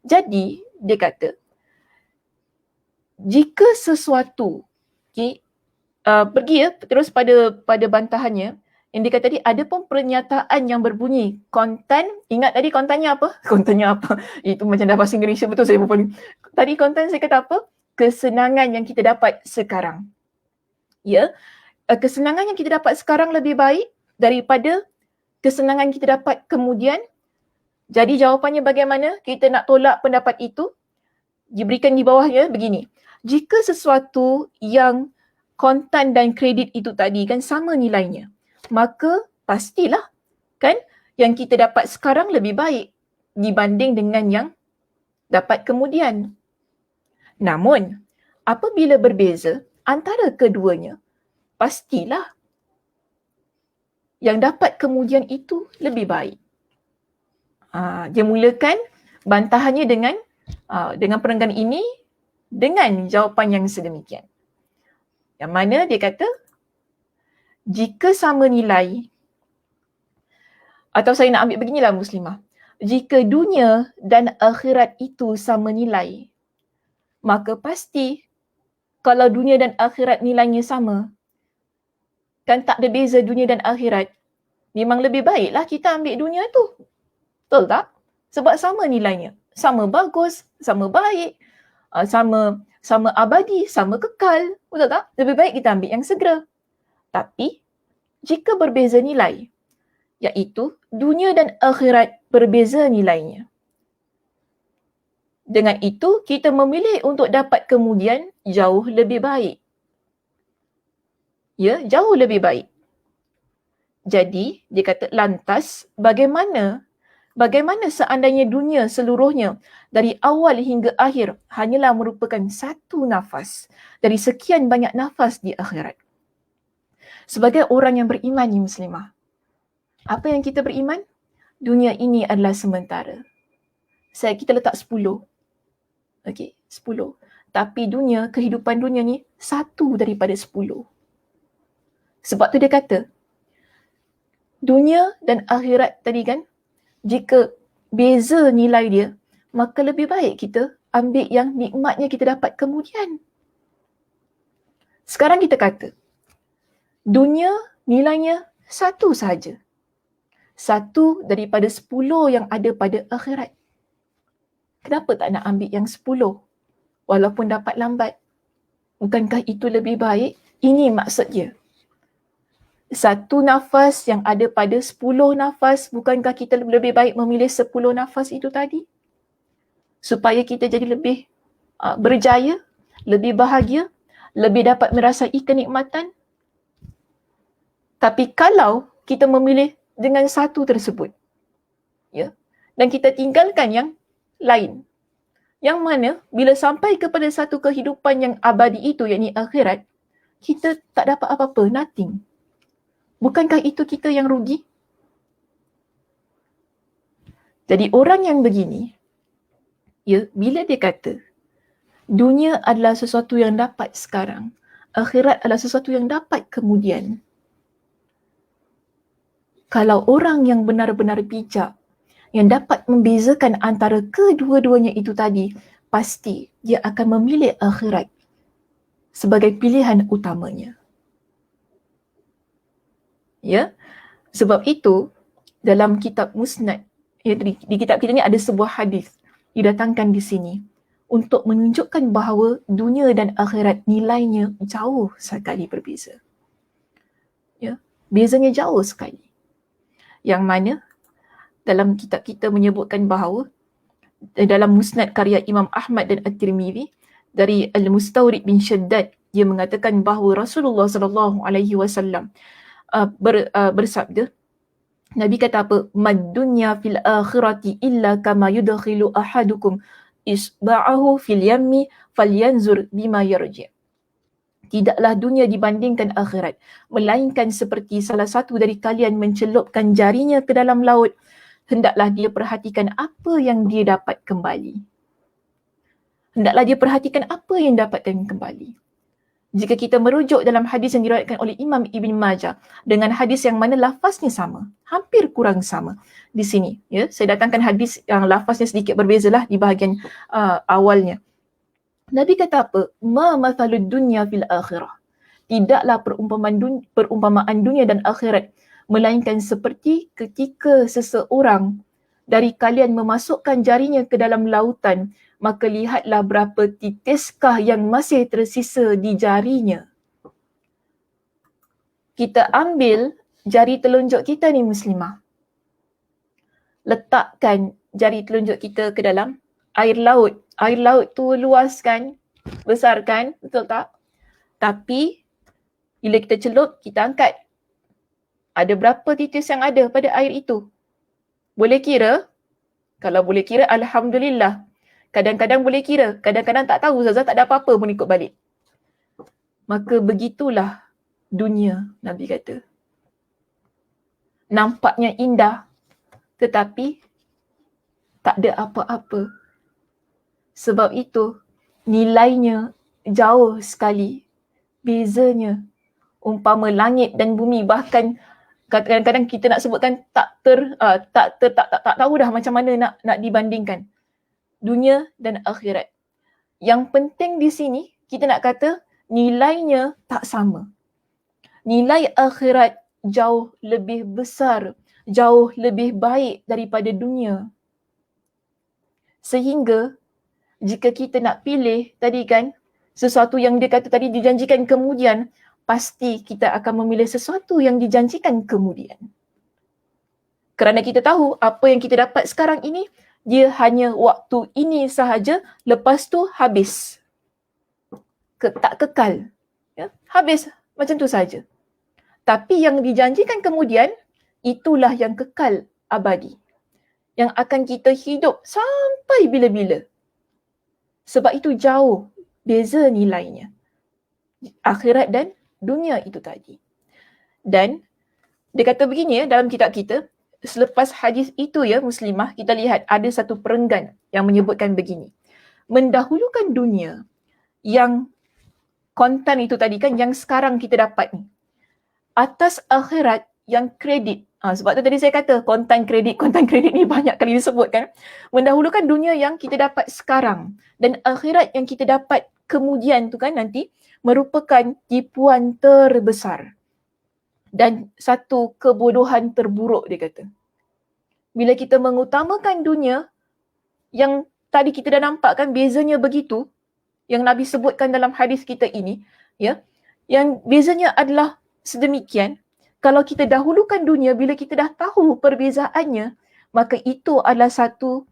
Jadi, dia kata, jika sesuatu, pergi ya, terus pada bantahannya, yang dia kata tadi, ada pun pernyataan yang berbunyi, konten, ingat tadi kontennya apa? Kontennya apa? Itu macam dah bahasa Inggeris betul saya lupa ni. Tadi konten saya kata apa? Kesenangan yang kita dapat sekarang. Ya, kesenangan yang kita dapat sekarang lebih baik daripada kesenangan kita dapat kemudian. Jadi jawapannya bagaimana? Kita nak tolak pendapat itu. Diberikan di bawahnya begini. Jika sesuatu yang kontan dan kredit itu tadi kan sama nilainya, maka pastilah kan yang kita dapat sekarang lebih baik dibanding dengan yang dapat kemudian. Namun, apabila berbeza antara keduanya, pastilah yang dapat kemudian itu lebih baik. Dia mulakan bantahannya dengan perenggan ini dengan jawapan yang sedemikian. Yang mana dia kata, jika sama nilai, atau saya nak ambil beginilah Muslimah, jika dunia dan akhirat itu sama nilai, maka pasti kalau dunia dan akhirat nilainya sama, kan tak ada beza dunia dan akhirat, memang lebih baiklah kita ambil dunia tu. Betul tak? Sebab sama nilainya. Sama bagus, sama baik, sama abadi, sama kekal. Betul tak? Lebih baik kita ambil yang segera. Tapi, jika berbeza nilai, iaitu dunia dan akhirat berbeza nilainya. Dengan itu, kita memilih untuk dapat kemudian jauh lebih baik. Ya, jauh lebih baik. Jadi, dia kata lantas bagaimana seandainya dunia seluruhnya dari awal hingga akhir hanyalah merupakan satu nafas dari sekian banyak nafas di akhirat. Sebagai orang yang beriman ni Muslimah, apa yang kita beriman? Dunia ini adalah sementara. Kita letak 10. Okey, 10. Tapi kehidupan dunia ni satu daripada 10. Sebab tu dia kata, dunia dan akhirat tadi kan, jika beza nilai dia, maka lebih baik kita ambil yang nikmatnya kita dapat kemudian. Sekarang kita kata, dunia nilainya satu sahaja. Satu daripada 10 yang ada pada akhirat. Kenapa tak nak ambil yang 10? Walaupun dapat lambat. Bukankah itu lebih baik? Ini maksudnya. Satu nafas yang ada pada 10 nafas, bukankah kita lebih baik memilih 10 nafas itu tadi? Supaya kita jadi lebih berjaya, lebih bahagia, lebih dapat merasai kenikmatan. Tapi kalau kita memilih dengan satu tersebut, ya, dan kita tinggalkan yang lain, yang mana bila sampai kepada satu kehidupan yang abadi itu, yakni akhirat, kita tak dapat apa-apa, nothing. Bukankah itu kita yang rugi? Jadi orang yang begini, Ya, bila dia kata dunia adalah sesuatu yang dapat sekarang, akhirat adalah sesuatu yang dapat kemudian. Kalau orang yang benar-benar bijak, yang dapat membezakan antara kedua-duanya itu tadi, pasti dia akan memilih akhirat sebagai pilihan utamanya. Ya, sebab itu dalam kitab Musnad, ya, di kitab kita ni ada sebuah hadis didatangkan di sini untuk menunjukkan bahawa dunia dan akhirat nilainya jauh sekali berbeza. Ya, bezanya jauh sekali. Yang mana dalam kitab kita menyebutkan bahawa dalam Musnad karya Imam Ahmad dan At-Tirmizi dari Al-Mustawrid bin Shaddad, dia mengatakan bahawa Rasulullah sallallahu alaihi wasallam bersabda, Nabi kata apa? Mad dunya fil akhirati illa kama yudkhilu ahadukum isba'ahu fil yammi falyanzur bima yarji'. Tidaklah dunia dibandingkan akhirat, melainkan seperti salah satu dari kalian mencelupkan jarinya ke dalam laut, hendaklah dia perhatikan apa yang dia dapat kembali. Hendaklah dia perhatikan apa yang dapatkan kembali. Jika kita merujuk dalam hadis yang diriwayatkan oleh Imam Ibn Majah dengan hadis yang mana lafaznya sama, hampir kurang sama di sini, ya, saya datangkan hadis yang lafaznya sedikit berbezalah di bahagian awalnya. Nabi kata apa? Ma mathalud dunya fil akhirah. Tidaklah perumpamaan dunia dan akhirat, melainkan seperti ketika seseorang dari kalian memasukkan jarinya ke dalam lautan, maka lihatlah berapa titiskah yang masih tersisa di jarinya. Kita ambil jari telunjuk kita ni muslimah, letakkan jari telunjuk kita ke dalam air laut. Air laut tu luas kan, besar kan, betul tak? Tapi bila kita celup, kita angkat, ada berapa titis yang ada pada air itu? Boleh kira? Kalau boleh kira, alhamdulillah. Kadang-kadang boleh kira, kadang-kadang tak tahu, Ustazah tak ada apa-apa pun ikut balik. Maka begitulah dunia, Nabi kata. Nampaknya indah, tetapi tak ada apa-apa. Sebab itu, nilainya jauh sekali. Bezanya. Umpama langit dan bumi, bahkan kadang-kadang kita nak sebutkan tak tahu dah macam mana nak dibandingkan dunia dan akhirat. Yang penting di sini kita nak kata nilainya tak sama. Nilai akhirat jauh lebih besar, jauh lebih baik daripada dunia. Sehingga jika kita nak pilih tadi kan, sesuatu yang dia kata tadi dijanjikan kemudian, pasti kita akan memilih sesuatu yang dijanjikan kemudian. Kerana kita tahu apa yang kita dapat sekarang ini, dia hanya waktu ini sahaja, lepas tu habis. Tak kekal. Ya? Habis macam tu saja. Tapi yang dijanjikan kemudian, itulah yang kekal abadi. Yang akan kita hidup sampai bila-bila. Sebab itu jauh beza nilainya. Akhirat dan dunia itu tadi. Dan dia kata begini ya, dalam kitab kita, selepas hadis itu ya muslimah, kita lihat ada satu perenggan yang menyebutkan begini. Mendahulukan dunia yang kontan itu tadi kan, yang sekarang kita dapat ni, atas akhirat yang kredit. Sebab tu tadi saya kata kontan kredit ni banyak kali disebutkan. Mendahulukan dunia yang kita dapat sekarang dan akhirat yang kita dapat kemudian tu kan nanti, merupakan tipuan terbesar dan satu kebodohan terburuk, dia kata. Bila kita mengutamakan dunia, yang tadi kita dah nampak kan bezanya begitu, yang Nabi sebutkan dalam hadis kita ini, ya, yang bezanya adalah sedemikian. Kalau kita dahulukan dunia, bila kita dah tahu perbezaannya, maka itu adalah satu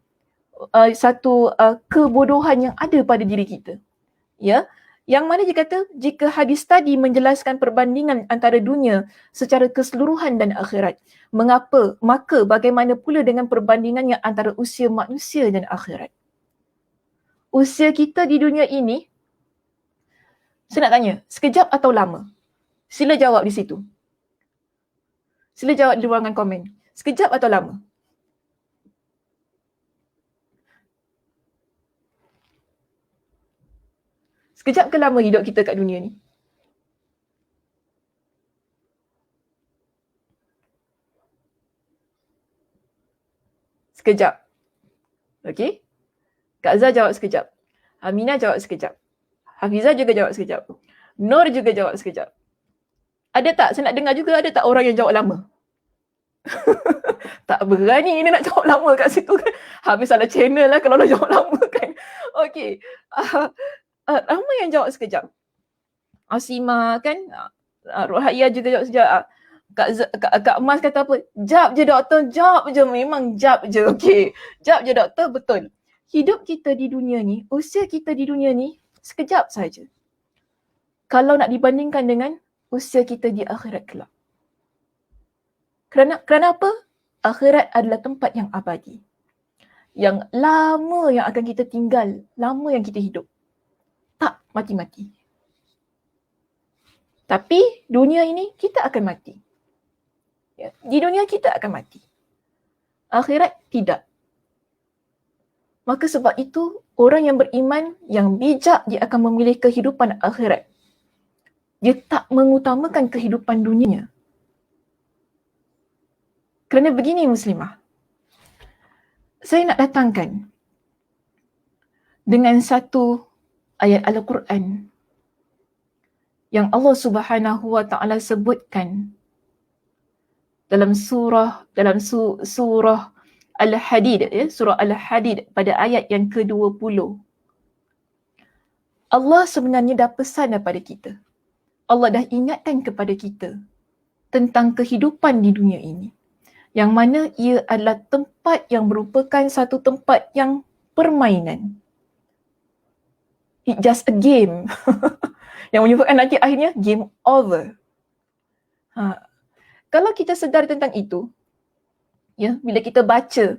kebodohan yang ada pada diri kita. Ya, yang mana dia kata jika hadis tadi menjelaskan perbandingan antara dunia secara keseluruhan dan akhirat, mengapa? Maka bagaimana pula dengan perbandingannya antara usia manusia dan akhirat? Usia kita di dunia ini, saya nak tanya, sekejap atau lama? Sila jawab di situ. Sila jawab di ruangan komen. Sekejap atau lama? Sekejap ke lama hidup kita kat dunia ni? Sekejap. Okey? Kak Zah jawab sekejap. Aminah jawab sekejap. Hafizah juga jawab sekejap. Nur juga jawab sekejap. Ada tak? Saya nak dengar juga ada tak orang yang jawab lama? Tak berani ni nak jawab lama kat situ kan. Habis salah channel lah kalau nak jawab lama kan. Okey. Ramai yang jawab sekejap. Asima kan. Rohaya juga jawab sekejap. Kak Mas kata apa? Jap je doktor, jap je. Memang jap je. Okey. Jap je doktor, betul. Hidup kita di dunia ni, usia kita di dunia ni sekejap saja. Kalau nak dibandingkan dengan usia kita di akhirat kelak. Kerana apa? Akhirat adalah tempat yang abadi. Yang lama yang akan kita tinggal, lama yang kita hidup. Tak mati-mati. Tapi dunia ini kita akan mati. Ya, di dunia kita akan mati. Akhirat tidak. Maka sebab itu orang yang beriman, yang bijak, dia akan memilih kehidupan akhirat. Dia tak mengutamakan kehidupan dunianya. Kerana begini muslimah, saya nak datangkan dengan satu ayat Al-Quran yang Allah Subhanahu wa taala sebutkan dalam surah Al-Hadid, ya, surah Al-Hadid pada ayat yang ke-20. Allah sebenarnya dah pesan kepada kita. Allah dah ingatkan kepada kita tentang kehidupan di dunia ini. Yang mana ia adalah tempat yang merupakan satu tempat yang permainan. It's just a game. Yang menyebabkan nanti akhirnya game over. Kalau kita sedar tentang itu, ya, bila kita baca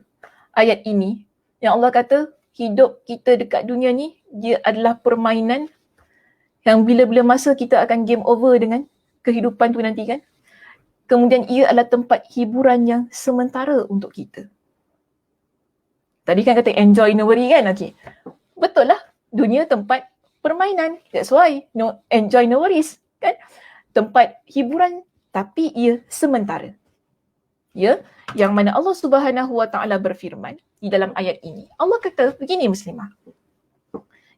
ayat ini, yang Allah kata hidup kita dekat dunia ni, dia adalah permainan yang bila-bila masa kita akan game over dengan kehidupan tu nanti kan. Kemudian ia adalah tempat hiburan yang sementara untuk kita. Tadi kan kata enjoy no worry kan? Okay. Betul lah. Dunia tempat permainan. That's why no enjoy no worries kan? Tempat hiburan tapi ia sementara. Ya, yang mana Allah Subhanahu wa taala berfirman di dalam ayat ini. Allah kata begini muslimah.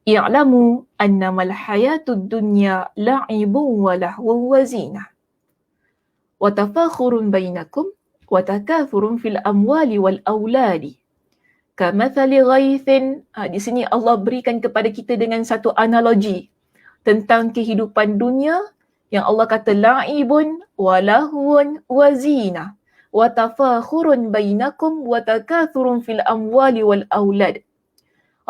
I'lamu annamal hayatud dunya la'ibun wa lahwun wa zinah. Wa tafakhurun bainakum wa takathurun fil amwali wal auladi. Kamathali ghaithin. Di sini Allah berikan kepada kita dengan satu analogi tentang kehidupan dunia yang Allah kata la'ibun wa lahwun wa zinah. Wa tafakhurun bainakum wa takathurun fil amwali wal aulad.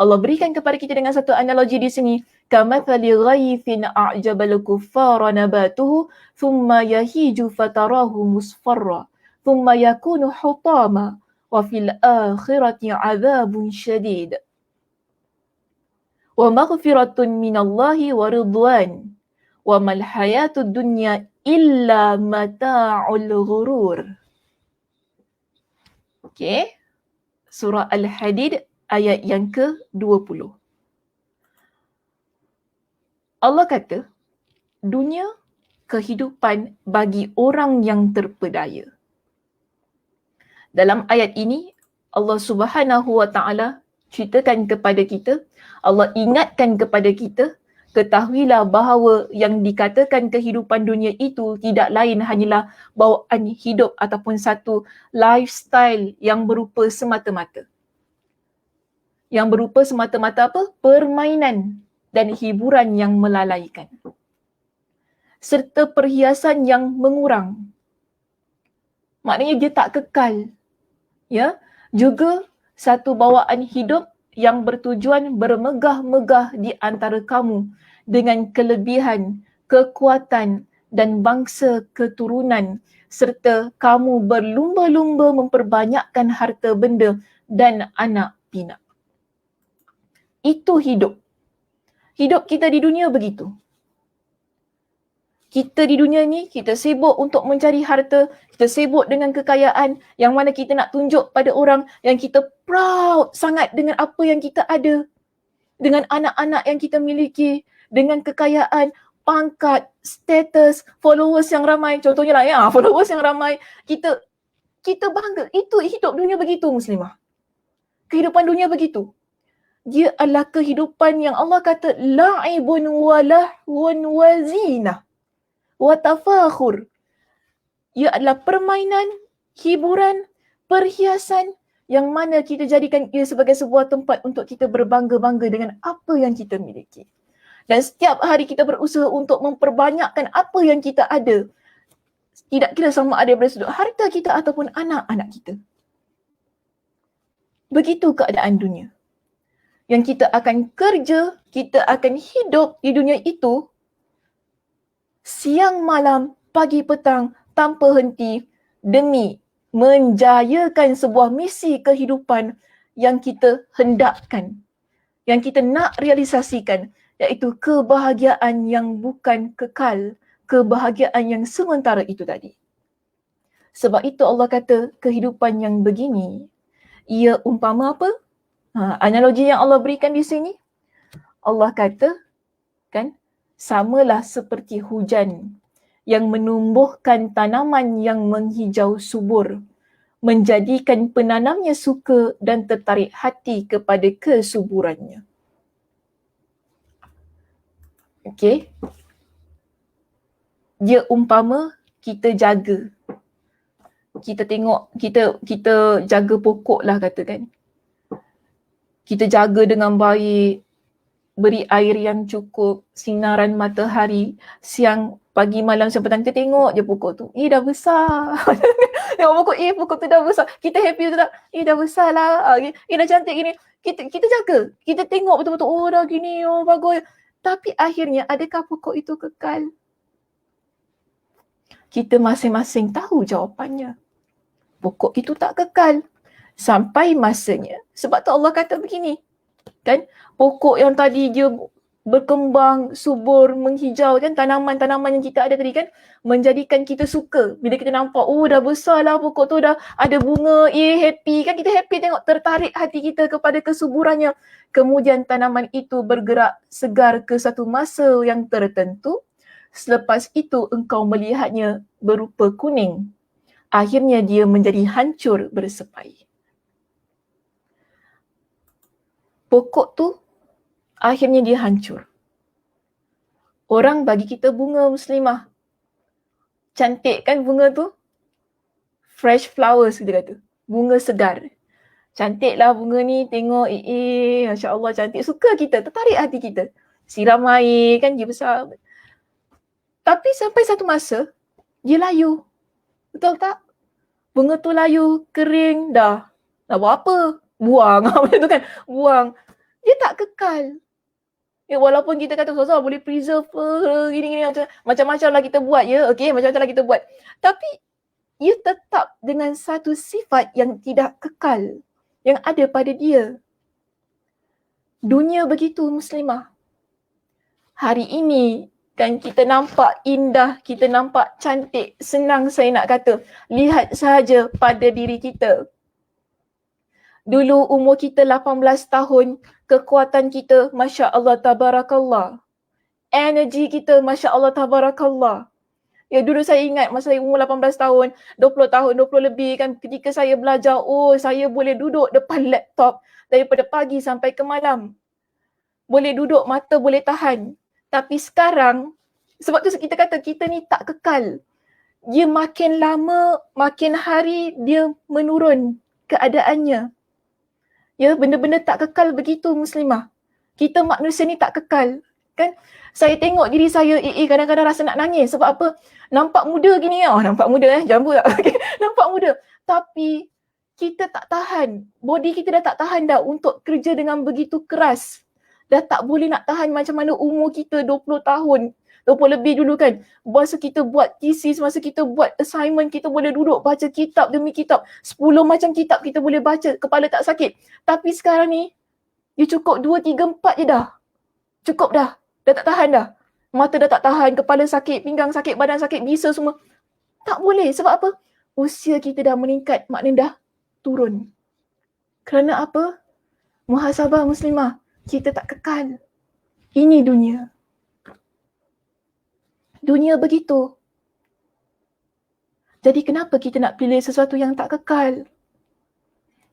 Allah berikan kepada kita dengan satu analogi di sini. Kamathali ghaithin a'jabal kuffara nabatuhu thumma yahiju fatarahu musfarra thumma yakunu hutama wa fil akhirati 'adzabun syadid. Wa maghfiratun minallahi wa ridwan wa mal hayatud dunya illa mata'ul ghurur. Okey. Surah Al-Hadid ayat yang ke-20. Allah kata, dunia kehidupan bagi orang yang terpedaya. Dalam ayat ini, Allah Subhanahu wa taala ceritakan kepada kita, Allah ingatkan kepada kita, ketahuilah bahawa yang dikatakan kehidupan dunia itu tidak lain hanyalah bawaan hidup ataupun satu lifestyle yang berupa semata-mata. Yang berupa semata-mata apa? Permainan dan hiburan yang melalaikan. Serta perhiasan yang mengurang. Maknanya dia tak kekal. Ya, juga satu bawaan hidup yang bertujuan bermegah-megah di antara kamu dengan kelebihan, kekuatan dan bangsa keturunan serta kamu berlumba-lumba memperbanyakkan harta benda dan anak pinak. Itu hidup. Hidup kita di dunia begitu. Kita di dunia ni, kita sibuk untuk mencari harta, kita sibuk dengan kekayaan yang mana kita nak tunjuk pada orang yang kita proud sangat dengan apa yang kita ada. Dengan anak-anak yang kita miliki, dengan kekayaan, pangkat, status, followers yang ramai, contohnya lah ya, followers yang ramai, kita bangga. Itu hidup dunia begitu, muslimah. Kehidupan dunia begitu. Dia adalah kehidupan yang Allah kata la'ibun wa lahwun wa zinah wa tafakhur. Ia adalah permainan, hiburan, perhiasan yang mana kita jadikan ia sebagai sebuah tempat untuk kita berbangga-bangga dengan apa yang kita miliki. Dan setiap hari kita berusaha untuk memperbanyakkan apa yang kita ada. Tidak kira sama ada daripada sudut harta kita ataupun anak-anak kita. Begitu keadaan dunia. Yang kita akan kerja, kita akan hidup di dunia itu siang malam, pagi petang, tanpa henti demi menjayakan sebuah misi kehidupan yang kita hendakkan, yang kita nak realisasikan, iaitu kebahagiaan yang bukan kekal, kebahagiaan yang sementara itu tadi. Sebab itu Allah kata kehidupan yang begini, ia umpama apa? Analogi yang Allah berikan di sini, Allah kata kan, samalah seperti hujan yang menumbuhkan tanaman yang menghijau subur, menjadikan penanamnya suka dan tertarik hati kepada kesuburannya. Okey. Dia umpama kita jaga. Kita tengok, kita jaga pokok lah katakan. Kita jaga dengan baik, beri air yang cukup, sinaran matahari, siang, pagi, malam, siang, petang, kita tengok je pokok tu. Dah besar. Tengok pokok, pokok tu dah besar. Kita happy tu tak? Dah besar lah. Dah cantik gini. Kita jaga. Kita tengok betul-betul, dah gini, bagus. Tapi akhirnya, adakah pokok itu kekal? Kita masing-masing tahu jawapannya. Pokok itu tak kekal. Sampai masanya. Sebab tu Allah kata begini. Kan? Pokok yang tadi dia berkembang, subur, menghijau kan, tanaman-tanaman yang kita ada tadi kan, menjadikan kita suka. Bila kita nampak, dah besar lah pokok tu, dah ada bunga, happy kan, kita happy tengok, tertarik hati kita kepada kesuburannya. Kemudian tanaman itu bergerak segar ke satu masa yang tertentu. Selepas itu engkau melihatnya berupa kuning. Akhirnya dia menjadi hancur bersepai. Pokok tu akhirnya dia hancur. Orang bagi kita bunga, muslimah. Cantik kan bunga tu? Fresh flowers kita kata. Bunga segar. Cantiklah bunga ni, tengok, Masya Allah cantik. Suka kita, tertarik hati kita. Siram air kan, dia besar. Tapi sampai satu masa, dia layu. Betul tak? Bunga tu layu, kering, dah. Nak buat apa? Buang. Macam tu kan? Buang. Dia tak kekal. Walaupun kita kata susah boleh preserve gini-gini macam-macam lah kita buat ya. Okey, macam-macam lah kita buat. Tapi ia tetap dengan satu sifat yang tidak kekal yang ada pada dia. Dunia begitu, muslimah. Hari ini kan kita nampak indah, kita nampak cantik, senang saya nak kata. Lihat sahaja pada diri kita. Dulu umur kita 18 tahun, kekuatan kita Masya Allah Tabarakallah. Energi kita Masya Allah Tabarakallah. Ya dulu saya ingat masa saya umur 18 tahun, 20 tahun, 20 lebih kan ketika saya belajar, saya boleh duduk depan laptop daripada pagi sampai ke malam. Boleh duduk, mata boleh tahan. Tapi sekarang, sebab tu kita kata kita ni tak kekal. Dia makin lama, makin hari dia menurun keadaannya. Ya, benda-benda tak kekal begitu, muslimah. Kita manusia ni tak kekal. Kan? Saya tengok diri saya, kadang-kadang rasa nak nangis. Sebab apa? Nampak muda gini. Nampak muda jambu tak? Okay. Nampak muda. Tapi kita tak tahan. Body kita dah tak tahan dah untuk kerja dengan begitu keras. Dah tak boleh nak tahan macam mana umur kita 20 tahun. 20 lebih dulu kan. Masa kita buat thesis, masa kita buat assignment, kita boleh duduk baca kitab demi kitab. 10 macam kitab kita boleh baca, kepala tak sakit. Tapi sekarang ni, dia cukup 2, 3, 4 je dah. Cukup dah. Dah tak tahan dah. Mata dah tak tahan, kepala sakit, pinggang sakit, badan sakit, bisa semua. Tak boleh. Sebab apa? Usia kita dah meningkat, maknanya dah turun. Kerana apa? Muhasabah muslimah. Kita tak kekal. Ini dunia. Dunia begitu. Jadi kenapa kita nak pilih sesuatu yang tak kekal?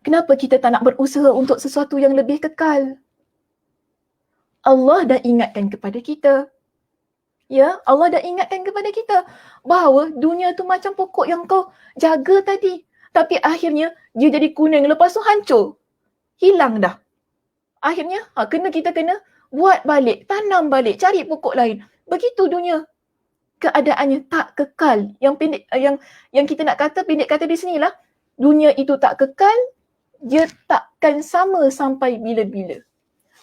Kenapa kita tak nak berusaha untuk sesuatu yang lebih kekal? Allah dah ingatkan kepada kita. Ya, Allah dah ingatkan kepada kita bahawa dunia tu macam pokok yang kau jaga tadi. Tapi akhirnya dia jadi kuning, lepas tu hancur. Hilang dah. Akhirnya kita kena buat balik, tanam balik, cari pokok lain. Begitu dunia. Keadaannya tak kekal. Yang kita nak kata, pendek kata di sinilah, dunia itu tak kekal, dia takkan sama sampai bila-bila.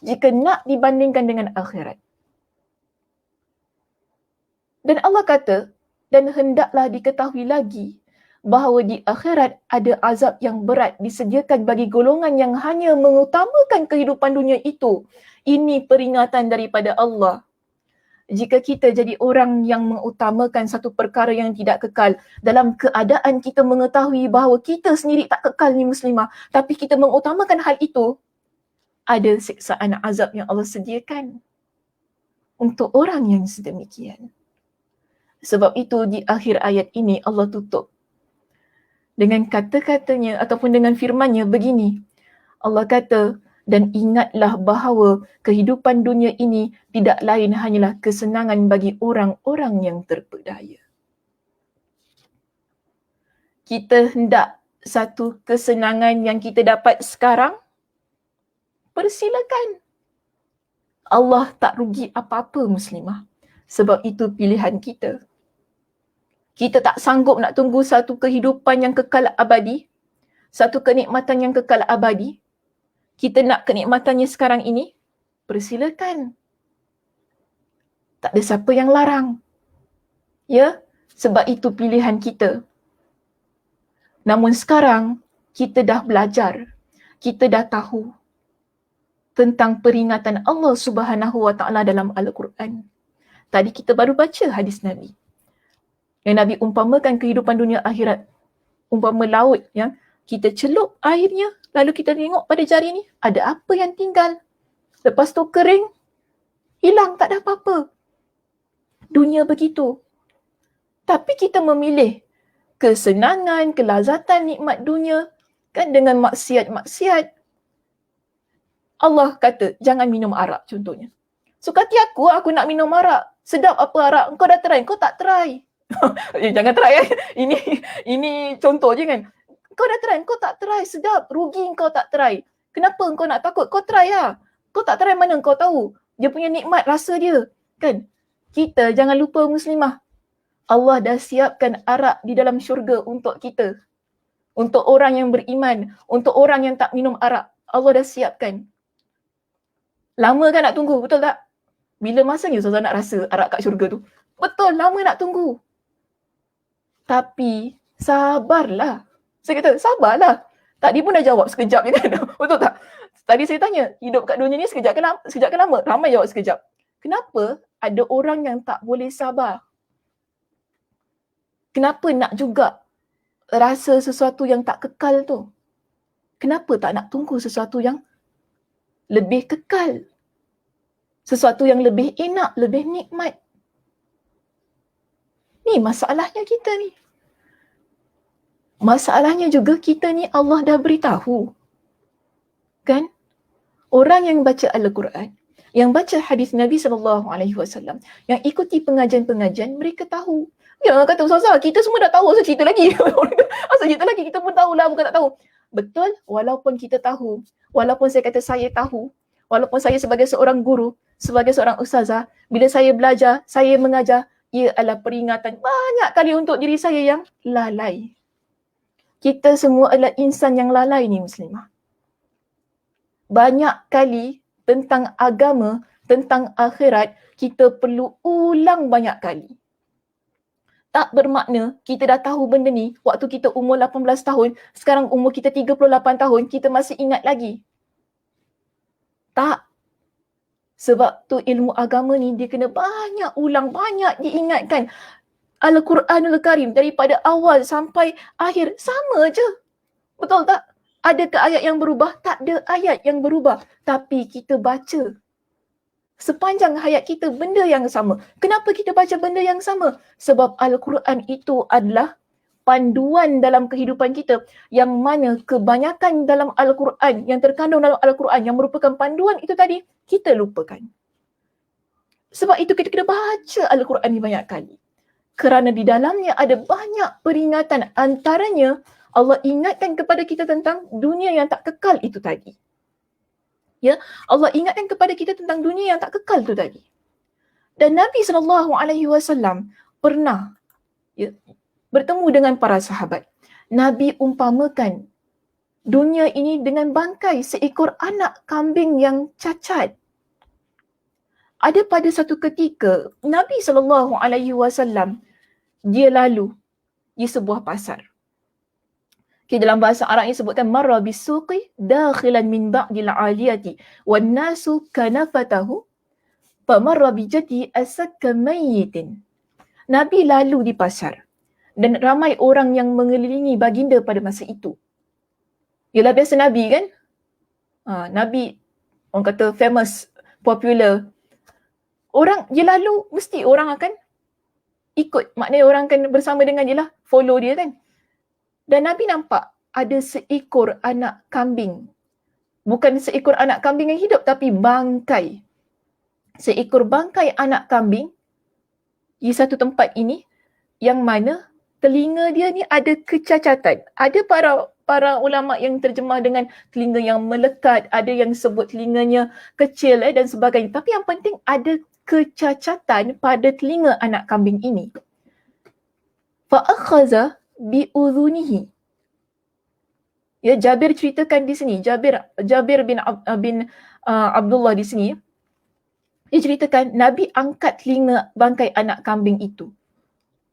Jika nak dibandingkan dengan akhirat. Dan Allah kata, dan hendaklah diketahui lagi bahawa di akhirat ada azab yang berat disediakan bagi golongan yang hanya mengutamakan kehidupan dunia itu. Ini peringatan daripada Allah. Jika kita jadi orang yang mengutamakan satu perkara yang tidak kekal, dalam keadaan kita mengetahui bahawa kita sendiri tak kekal ni muslimah, tapi kita mengutamakan hal itu, ada siksaan azab yang Allah sediakan untuk orang yang sedemikian. Sebab itu di akhir ayat ini Allah tutup dengan kata-katanya ataupun dengan firman-Nya begini. Allah kata, dan ingatlah bahawa kehidupan dunia ini tidak lain hanyalah kesenangan bagi orang-orang yang terpedaya. Kita hendak satu kesenangan yang kita dapat sekarang, persilakan. Allah tak rugi apa-apa muslimah. Sebab itu pilihan kita. Kita tak sanggup nak tunggu satu kehidupan yang kekal abadi, satu kenikmatan yang kekal abadi. Kita nak kenikmatannya sekarang ini, persilakan. Tak ada siapa yang larang. Ya, sebab itu pilihan kita. Namun sekarang, kita dah belajar, kita dah tahu tentang peringatan Allah Subhanahu Wa Taala dalam Al-Quran. Tadi kita baru baca hadis Nabi. Yang Nabi umpamakan kehidupan dunia akhirat. Umpama laut yang kita celup airnya, lalu kita tengok pada jari ni, ada apa yang tinggal. Lepas tu kering, hilang, tak ada apa-apa. Dunia begitu. Tapi kita memilih kesenangan, kelazatan, nikmat dunia kan dengan maksiat-maksiat. Allah kata, jangan minum arak contohnya. Suka hati aku nak minum arak. Sedap apa arak? Kau dah try, kau tak try. Jangan try Ini contoh je kan. Kau dah try, kau tak try. Sedap, rugi kau tak try. Kenapa kau nak takut? Kau try lah. Kau tak try mana kau tahu. Dia punya nikmat rasa dia. Kan? Kita jangan lupa muslimah. Allah dah siapkan arak di dalam syurga untuk kita. Untuk orang yang beriman. Untuk orang yang tak minum arak. Allah dah siapkan. Lama kan nak tunggu, betul tak? Bila masanya Ustazah nak rasa arak kat syurga tu? Betul, lama nak tunggu. Tapi sabarlah. Saya kata, sabarlah. Tadi pun dah jawab sekejap je kan? Betul tak? Tadi saya tanya, hidup kat dunia ni sekejap ke lama? Ramai jawab sekejap. Kenapa ada orang yang tak boleh sabar? Kenapa nak juga rasa sesuatu yang tak kekal tu? Kenapa tak nak tunggu sesuatu yang lebih kekal? Sesuatu yang lebih enak, lebih nikmat. Ni masalahnya kita ni. Masalahnya juga kita ni Allah dah beritahu. Kan? Orang yang baca Al-Quran, yang baca hadis Nabi SAW, yang ikuti pengajian-pengajian, mereka tahu. Jangan kata, Ustazah, kita semua dah tahu, asal cerita lagi. Asal cerita lagi, kita pun tahulah, bukan tak tahu. Betul, walaupun kita tahu, walaupun saya kata saya tahu, walaupun saya sebagai seorang guru, sebagai seorang ustazah, bila saya belajar, saya mengajar, ia adalah peringatan banyak kali untuk diri saya yang lalai. Kita semua adalah insan yang lalai ni muslimah. Banyak kali tentang agama, tentang akhirat, kita perlu ulang banyak kali. Tak bermakna kita dah tahu benda ni waktu kita umur 18 tahun, sekarang umur kita 38 tahun, kita masih ingat lagi. Tak. Sebab tu ilmu agama ni dia kena banyak ulang, banyak diingatkan. Al-Quranul Karim daripada awal sampai akhir sama je. Betul tak? Adakah ayat yang berubah? Tak ada ayat yang berubah. Tapi kita baca. Sepanjang hayat kita benda yang sama. Kenapa kita baca benda yang sama? Sebab Al-Quran itu adalah panduan dalam kehidupan kita, yang mana kebanyakan dalam Al-Quran, yang terkandung dalam Al-Quran, yang merupakan panduan itu tadi, kita lupakan. Sebab itu kita kena baca Al-Quran ni banyak kali. Kerana di dalamnya ada banyak peringatan. Antaranya, Allah ingatkan kepada kita tentang dunia yang tak kekal itu tadi. Ya, Allah ingatkan kepada kita tentang dunia yang tak kekal itu tadi. Dan Nabi SAW pernah bertemu dengan para sahabat. Nabi umpamakan dunia ini dengan bangkai seekor anak kambing yang cacat. Ada pada satu ketika Nabi SAW dia lalu di sebuah pasar. Okay, dalam bahasa Arab ini sebutkan marra bisuqi dakhilan min ba'dil 'aliyati wan nasu kanafatahu famarra bijati asakka mayyitin. Nabi lalu di pasar dan ramai orang yang mengelilingi baginda pada masa itu. Yalah biasa Nabi kan? Nabi orang kata famous, popular. Orang dia lalu mesti orang akan ikut. Maknanya orang akan bersama dengan dia lah, follow dia kan. Dan Nabi nampak ada seekor anak kambing. Bukan seekor anak kambing yang hidup, tapi bangkai. Seekor bangkai anak kambing di satu tempat ini, yang mana telinga dia ni ada kecacatan. Ada para ulama yang terjemah dengan telinga yang melekat, ada yang sebut telinganya kecil dan sebagainya. Tapi yang penting ada kecacatan pada telinga anak kambing ini. Fa'akhaza bi'udhunihi. Ya, Jabir ceritakan di sini, Jabir bin Abdullah di sini, dia ceritakan Nabi angkat telinga bangkai anak kambing itu.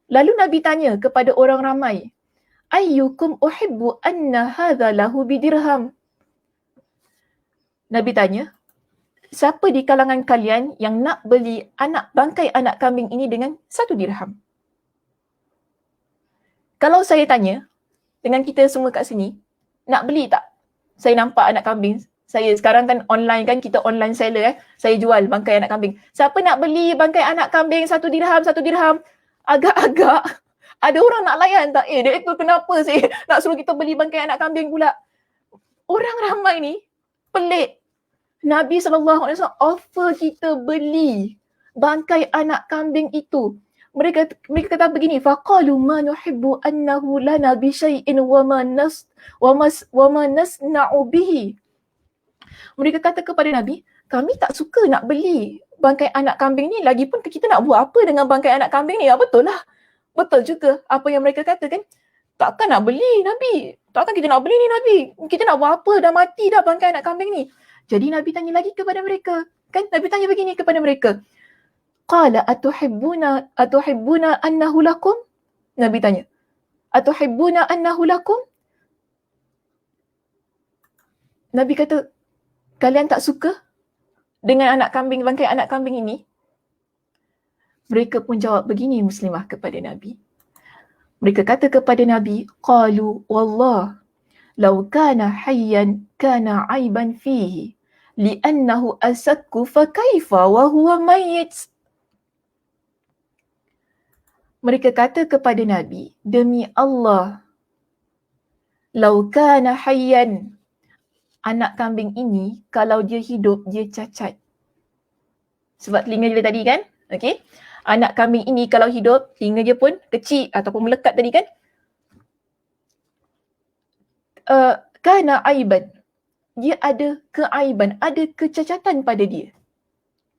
Lalu Nabi tanya kepada orang ramai, ayyukum uhibbu anna hadha lahu bidirham. Nabi tanya, siapa di kalangan kalian yang nak beli bangkai anak kambing ini dengan 1 dirham? Kalau saya tanya dengan kita semua kat sini, nak beli tak? Saya nampak anak kambing. Saya sekarang kan online kan, kita online seller Saya jual bangkai anak kambing. Siapa nak beli bangkai anak kambing 1 dirham, 1 dirham? Agak-agak ada orang nak layan tak? Dia itu kenapa sih nak suruh kita beli bangkai anak kambing pula? Orang ramai ni pelik. Nabi SAW offer kita beli bangkai anak kambing itu. Mereka kata begini, faqalu ma nuhibbu annahu lana bi syai'in wa ma nasna'u bihi. Mereka kata kepada Nabi, kami tak suka nak beli bangkai anak kambing ni, lagipun kita nak buat apa dengan bangkai anak kambing ni? Betul lah. Betul juga apa yang mereka katakan. Takkan nak beli Nabi. Takkan kita nak beli ni Nabi. Kita nak buat apa? Dah mati dah bangkai anak kambing ni. Jadi Nabi tanya lagi kepada mereka. Kan Nabi tanya begini kepada mereka. Qala atuhibbuna annahu lakum? Nabi tanya. Atuhibbuna annahu lakum? Nabi kata, kalian tak suka dengan bangkai anak kambing ini? Mereka pun jawab begini muslimah kepada Nabi. Mereka kata kepada Nabi, qalu wallah law kana hayyan kana aiban fihi li'annahu asakku fa kaifa wa huwa mayyit. Mereka kata kepada Nabi, demi Allah, law kana hayyan, anak kambing ini kalau dia hidup dia cacat. Sebab telinga dia tadi kan? Okey. Anak kambing ini kalau hidup telinga dia pun kecil ataupun melekat tadi kan? Kana aiban. Dia ada keaiban, ada kecacatan pada dia.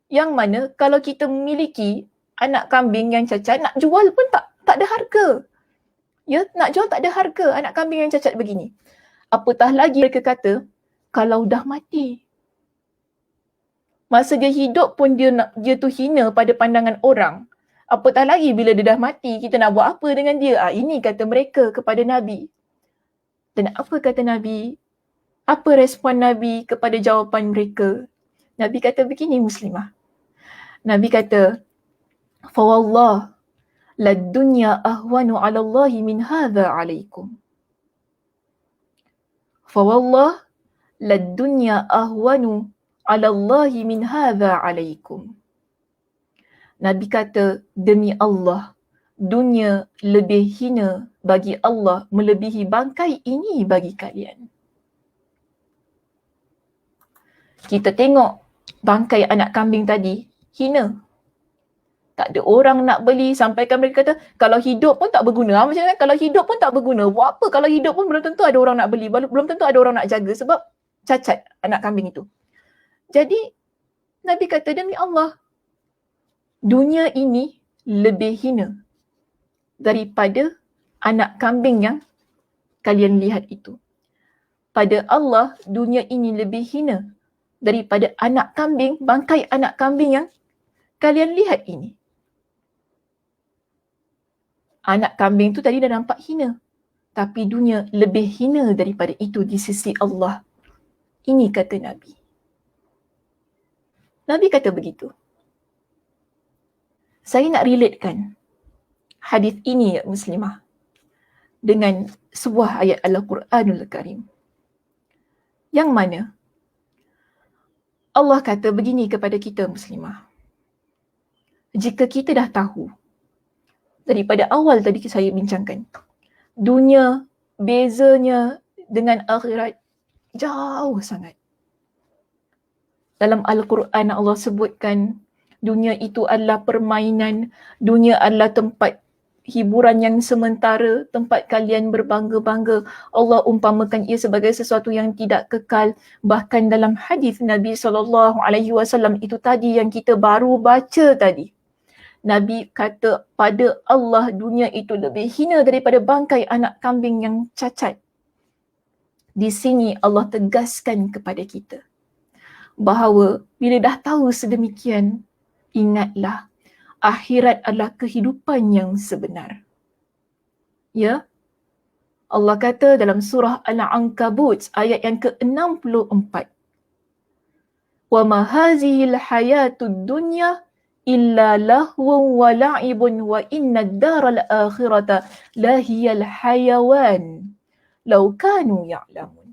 Yang mana kalau kita memiliki anak kambing yang cacat, nak jual pun tak ada harga. Ya, nak jual tak ada harga anak kambing yang cacat begini. Apatah lagi mereka kata, kalau dah mati. Masa dia hidup pun dia tu hina pada pandangan orang. Apatah lagi bila dia dah mati, kita nak buat apa dengan dia? Ini kata mereka kepada Nabi. Dan apa kata Nabi? Apa respon Nabi kepada jawapan mereka? Nabi kata begini muslimah. Nabi kata, fawallah lad dunya ahwanu 'ala Allahi min hadha 'alaikum. Fawallah lad dunya ahwanu 'alallahi min hadza 'alaikum. Nabi kata, demi Allah, dunia lebih hina bagi Allah melebihi bangkai ini bagi kalian. Kita tengok bangkai anak kambing tadi, hina. Tak ada orang nak beli, sampaikan mereka kata, kalau hidup pun tak berguna. Macam mana? Kalau hidup pun tak berguna. Buat apa? Kalau hidup pun belum tentu ada orang nak beli. Belum tentu ada orang nak jaga sebab cacat anak kambing itu. Jadi, Nabi kata, demi Allah, dunia ini lebih hina daripada anak kambing yang kalian lihat itu. Pada Allah, dunia ini lebih hina daripada anak kambing, bangkai anak kambing yang kalian lihat ini. Anak kambing tu tadi dah nampak hina. Tapi dunia lebih hina daripada itu di sisi Allah. Ini kata Nabi. Nabi kata begitu. Saya nak relatekan hadis ini, ya Muslimah, dengan sebuah ayat Al-Quranul Karim. Yang mana Allah kata begini kepada kita Muslimah. Jika kita dah tahu, daripada awal tadi saya bincangkan, dunia bezanya dengan akhirat jauh sangat. Dalam Al-Quran Allah sebutkan dunia itu adalah permainan, dunia adalah tempat hiburan yang sementara, tempat kalian berbangga-bangga. Allah umpamakan ia sebagai sesuatu yang tidak kekal. Bahkan dalam hadis Nabi SAW itu tadi yang kita baru baca tadi, Nabi kata pada Allah dunia itu lebih hina daripada bangkai anak kambing yang cacat. Di sini Allah tegaskan kepada kita bahawa bila dah tahu sedemikian, ingatlah akhirat adalah kehidupan yang sebenar. Ya, Allah kata dalam surah Al-Ankabut ayat yang ke-64, وَمَا هَذِهِ الْحَيَاةُ الدُّنْيَا إِلَّا لَهْوٌ وَلَعِبٌ وَإِنَّ الدَّارَ الْآخِرَةَ لَهِيَ الْحَيَوَانُ لَوْ كَانُوا يَعْلَمُونَ.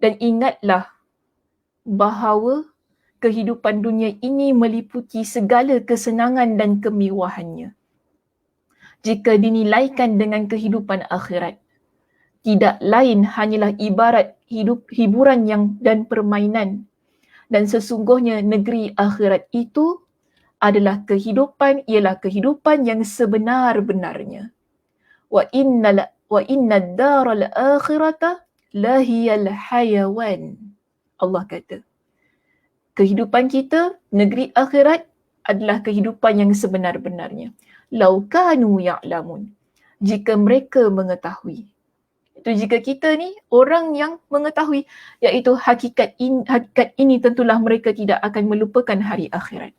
Dan ingatlah bahawa kehidupan dunia ini meliputi segala kesenangan dan kemewahannya. Jika dinilaikan dengan kehidupan akhirat, tidak lain hanyalah ibarat hiburan dan permainan. Dan sesungguhnya negeri akhirat itu adalah kehidupan, ialah kehidupan yang sebenar-benarnya. Wa inna daral akhirata lahiyal hayawan. Allah kata, kehidupan kita, negeri akhirat adalah kehidupan yang sebenar-benarnya. Lau kanu ya'lamun. Jika mereka mengetahui. Itu jika kita ni orang yang mengetahui, iaitu hakikat ini tentulah mereka tidak akan melupakan hari akhirat.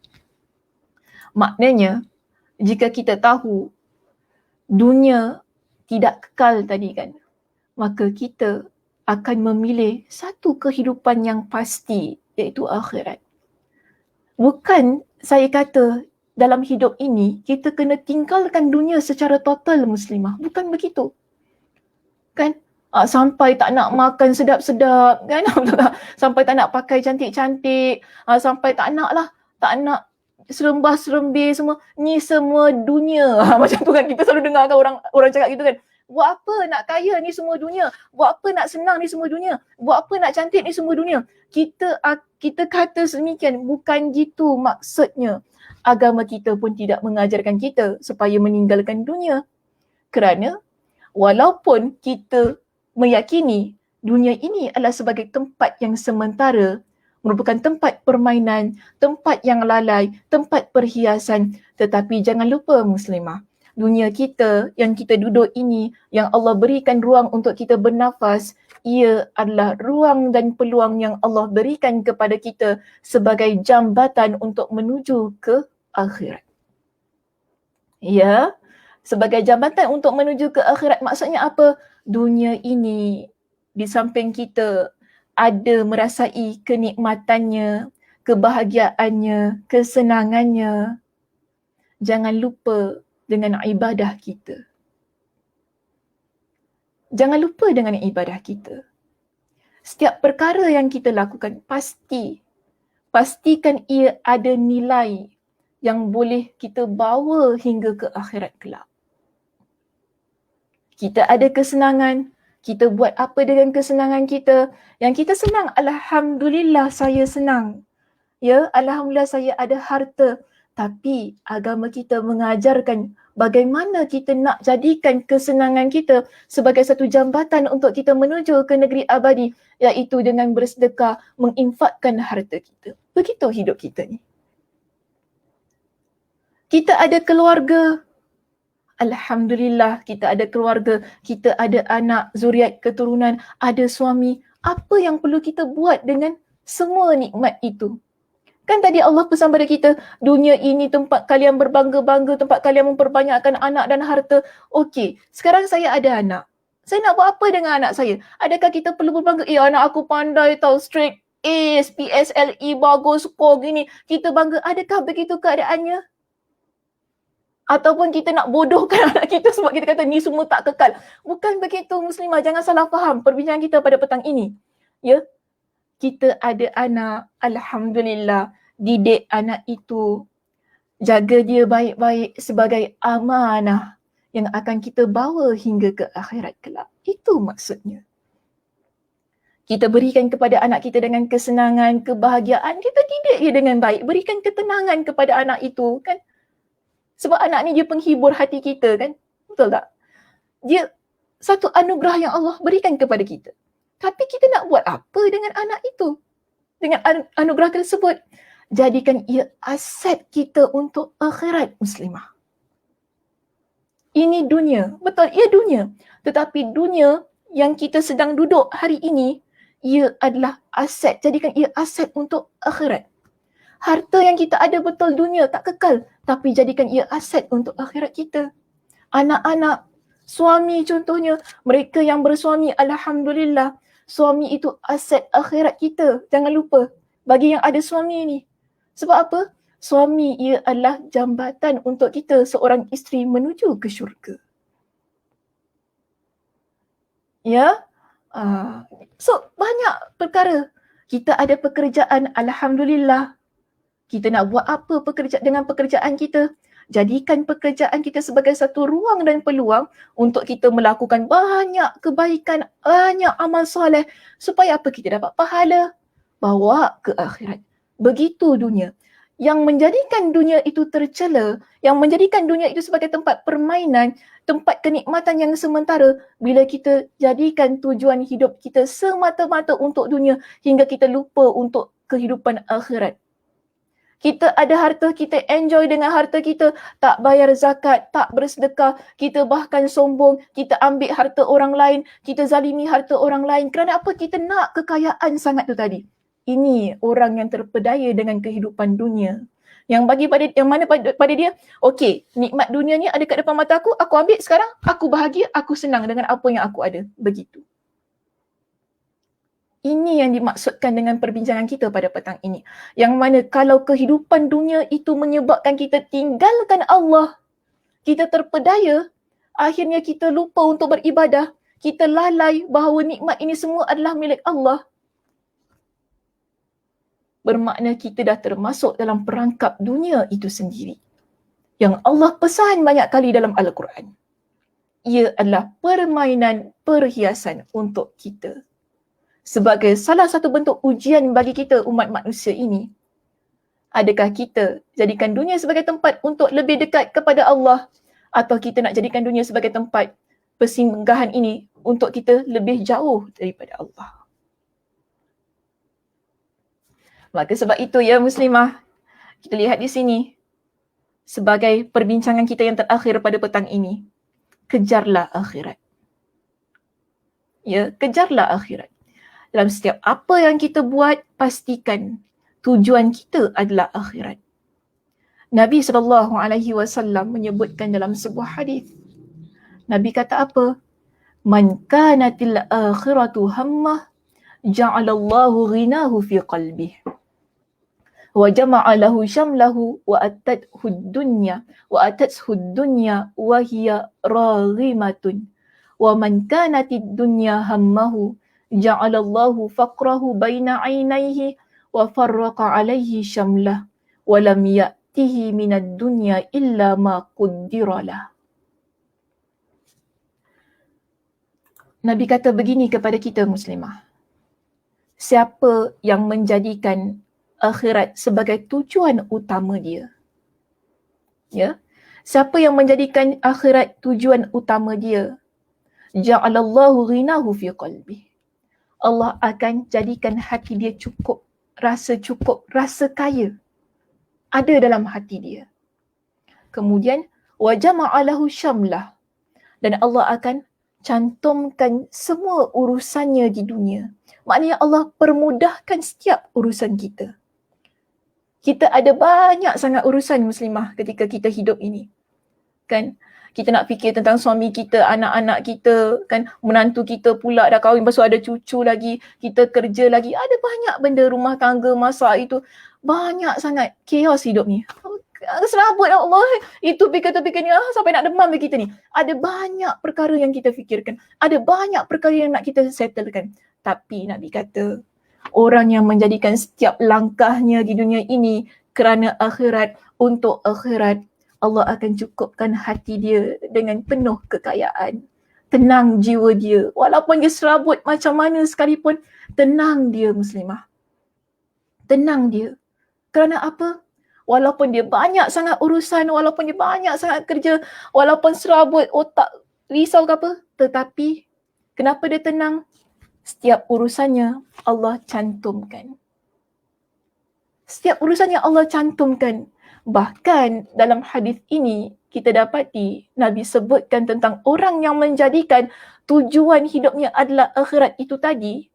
Maknanya, jika kita tahu dunia tidak kekal tadi kan, maka kita akan memilih satu kehidupan yang pasti, iaitu akhirat. Bukan saya kata dalam hidup ini kita kena tinggalkan dunia secara total Muslimah. Bukan begitu. Kan? Sampai tak nak makan sedap-sedap, kan? Sampai tak nak pakai cantik-cantik, sampai tak nak serembah-serembih semua. Ni semua dunia. Macam tu kan, kita selalu dengar kan orang cakap gitu kan. Buat apa nak kaya ni semua dunia? Buat apa nak senang ni semua dunia? Buat apa nak cantik ni semua dunia? Kita kata sedemikian, bukan gitu maksudnya. Agama kita pun tidak mengajarkan kita supaya meninggalkan dunia. Kerana walaupun kita meyakini dunia ini adalah sebagai tempat yang sementara, merupakan tempat permainan, tempat yang lalai, tempat perhiasan, tetapi jangan lupa Muslimah, dunia kita yang kita duduk ini, yang Allah berikan ruang untuk kita bernafas, ia adalah ruang dan peluang yang Allah berikan kepada kita sebagai jambatan untuk menuju ke akhirat. Ya, sebagai jambatan untuk menuju ke akhirat. Maksudnya apa? Dunia ini di samping kita ada merasai kenikmatannya, kebahagiaannya, kesenangannya. Jangan lupa dengan ibadah kita. Jangan lupa dengan ibadah kita. Setiap perkara yang kita lakukan pasti pastikan ia ada nilai yang boleh kita bawa hingga ke akhirat kelak. Kita ada kesenangan, kita buat apa dengan kesenangan kita? Yang kita senang, alhamdulillah saya senang. Ya, alhamdulillah saya ada harta. Tapi agama kita mengajarkan bagaimana kita nak jadikan kesenangan kita sebagai satu jambatan untuk kita menuju ke negeri abadi, iaitu dengan bersedekah, menginfakkan harta kita. Begitu hidup kita ni. Kita ada keluarga. Alhamdulillah kita ada keluarga, kita ada anak, zuriat, keturunan, ada suami. Apa yang perlu kita buat dengan semua nikmat itu? Kan tadi Allah pesan pada kita, dunia ini tempat kalian berbangga-bangga, tempat kalian memperbanyakkan anak dan harta. Okey, sekarang saya ada anak. Saya nak buat apa dengan anak saya? Adakah kita perlu berbangga? Anak aku pandai tau, straight A's, PSLE, bagus, skor gini. Kita bangga. Adakah begitu keadaannya? Ataupun kita nak bodohkan anak kita sebab kita kata ni semua tak kekal. Bukan begitu muslimah, jangan salah faham perbincangan kita pada petang ini. Ya, kita ada anak, alhamdulillah, didik anak itu, jaga dia baik-baik sebagai amanah yang akan kita bawa hingga ke akhirat kelak. Itu maksudnya. Kita berikan kepada anak kita dengan kesenangan, kebahagiaan, kita didik dia dengan baik, berikan ketenangan kepada anak itu, kan? Sebab anak ni dia penghibur hati kita, kan? Betul tak? Dia satu anugerah yang Allah berikan kepada kita. Tapi kita nak buat apa dengan anak itu? Dengan anugerah tersebut? Jadikan ia aset kita untuk akhirat muslimah. Ini dunia. Betul, ia dunia. Tetapi dunia yang kita sedang duduk hari ini, ia adalah aset. Jadikan ia aset untuk akhirat. Harta yang kita ada betul dunia tak kekal, tapi jadikan ia aset untuk akhirat kita. Anak-anak, suami contohnya, mereka yang bersuami, alhamdulillah, suami itu aset akhirat kita. Jangan lupa, bagi yang ada suami ni. Sebab apa? Suami ia adalah jambatan untuk kita seorang isteri menuju ke syurga. Ya? So, banyak perkara. Kita ada pekerjaan, alhamdulillah. Kita nak buat apa dengan pekerjaan kita? Jadikan pekerjaan kita sebagai satu ruang dan peluang untuk kita melakukan banyak kebaikan, banyak amal soleh. Supaya apa? Kita dapat pahala. Bawa ke akhirat. Begitu dunia. Yang menjadikan dunia itu tercela, yang menjadikan dunia itu sebagai tempat permainan, tempat kenikmatan yang sementara, bila kita jadikan tujuan hidup kita semata-mata untuk dunia hingga kita lupa untuk kehidupan akhirat. Kita ada harta, kita enjoy dengan harta kita, tak bayar zakat, tak bersedekah, kita bahkan sombong, kita ambil harta orang lain, kita zalimi harta orang lain. Kerana apa? Kita nak kekayaan sangat tu tadi. Ini orang yang terpedaya dengan kehidupan dunia. Yang pada dia, okey, nikmat dunia ni ada kat depan mata aku ambil sekarang, aku bahagia, aku senang dengan apa yang aku ada. Begitu. Ini yang dimaksudkan dengan perbincangan kita pada petang ini. Yang mana kalau kehidupan dunia itu menyebabkan kita tinggalkan Allah, kita terpedaya, akhirnya kita lupa untuk beribadah, kita lalai bahawa nikmat ini semua adalah milik Allah. Bermakna kita dah termasuk dalam perangkap dunia itu sendiri. Yang Allah pesan banyak kali dalam Al-Quran. Ia adalah permainan perhiasan untuk kita. Sebagai salah satu bentuk ujian bagi kita umat manusia ini. Adakah kita jadikan dunia sebagai tempat untuk lebih dekat kepada Allah, atau kita nak jadikan dunia sebagai tempat persinggahan ini untuk kita lebih jauh daripada Allah? Maka sebab itu ya muslimah, kita lihat di sini sebagai perbincangan kita yang terakhir pada petang ini. Kejarlah akhirat. Ya, kejarlah akhirat. Dalam setiap apa yang kita buat, pastikan tujuan kita adalah akhirat. Nabi SAW menyebutkan dalam sebuah hadis. Nabi kata apa? Man kanatil akhiratu hammah, ja'alallahu ghinahu fi qalbih. Wa jama'a lahu syamlahu wa atathu dunya wa hiya raghimatun. Wa man kanatid dunya hammahu, ja'alallahu faqrahu baina 'ainaihi wa farraqa alaihi syamlah wa lam ya'tihi minad dunya illa ma quddira lah. Nabi kata begini kepada kita muslimah. Siapa yang menjadikan akhirat sebagai tujuan utama dia, ya, siapa yang menjadikan akhirat tujuan utama dia, ja'alallahu ghinahu fi qalbi, Allah akan jadikan hati dia cukup, rasa kaya ada dalam hati dia. Kemudian wa jama'alahu syamlah, dan Allah akan cantumkan semua urusannya di dunia. Maknanya Allah permudahkan setiap urusan kita. Kita ada banyak sangat urusan muslimah ketika kita hidup ini. Kan? Kita nak fikir tentang suami kita, anak-anak kita, kan, menantu kita pula dah kahwin, lepas tu ada cucu lagi, kita kerja lagi. Ada banyak benda rumah tangga, masak itu. Banyak sangat chaos hidup ni. Serabut Allah. Itu fikir ni, sampai nak demam kita ni. Ada banyak perkara yang kita fikirkan. Ada banyak perkara yang nak kita settlekan. Tapi Nabi kata, orang yang menjadikan setiap langkahnya di dunia ini kerana akhirat, untuk akhirat, Allah akan cukupkan hati dia dengan penuh kekayaan. Tenang jiwa dia. Walaupun dia serabut macam mana sekalipun, tenang dia muslimah. Tenang dia. Kerana apa? Walaupun dia banyak sangat urusan, walaupun dia banyak sangat kerja, walaupun serabut otak, risau ke apa, tetapi kenapa dia tenang? Setiap urusannya Allah cantumkan. Setiap urusannya Allah cantumkan. Bahkan dalam hadis ini kita dapati Nabi sebutkan tentang orang yang menjadikan tujuan hidupnya adalah akhirat itu tadi.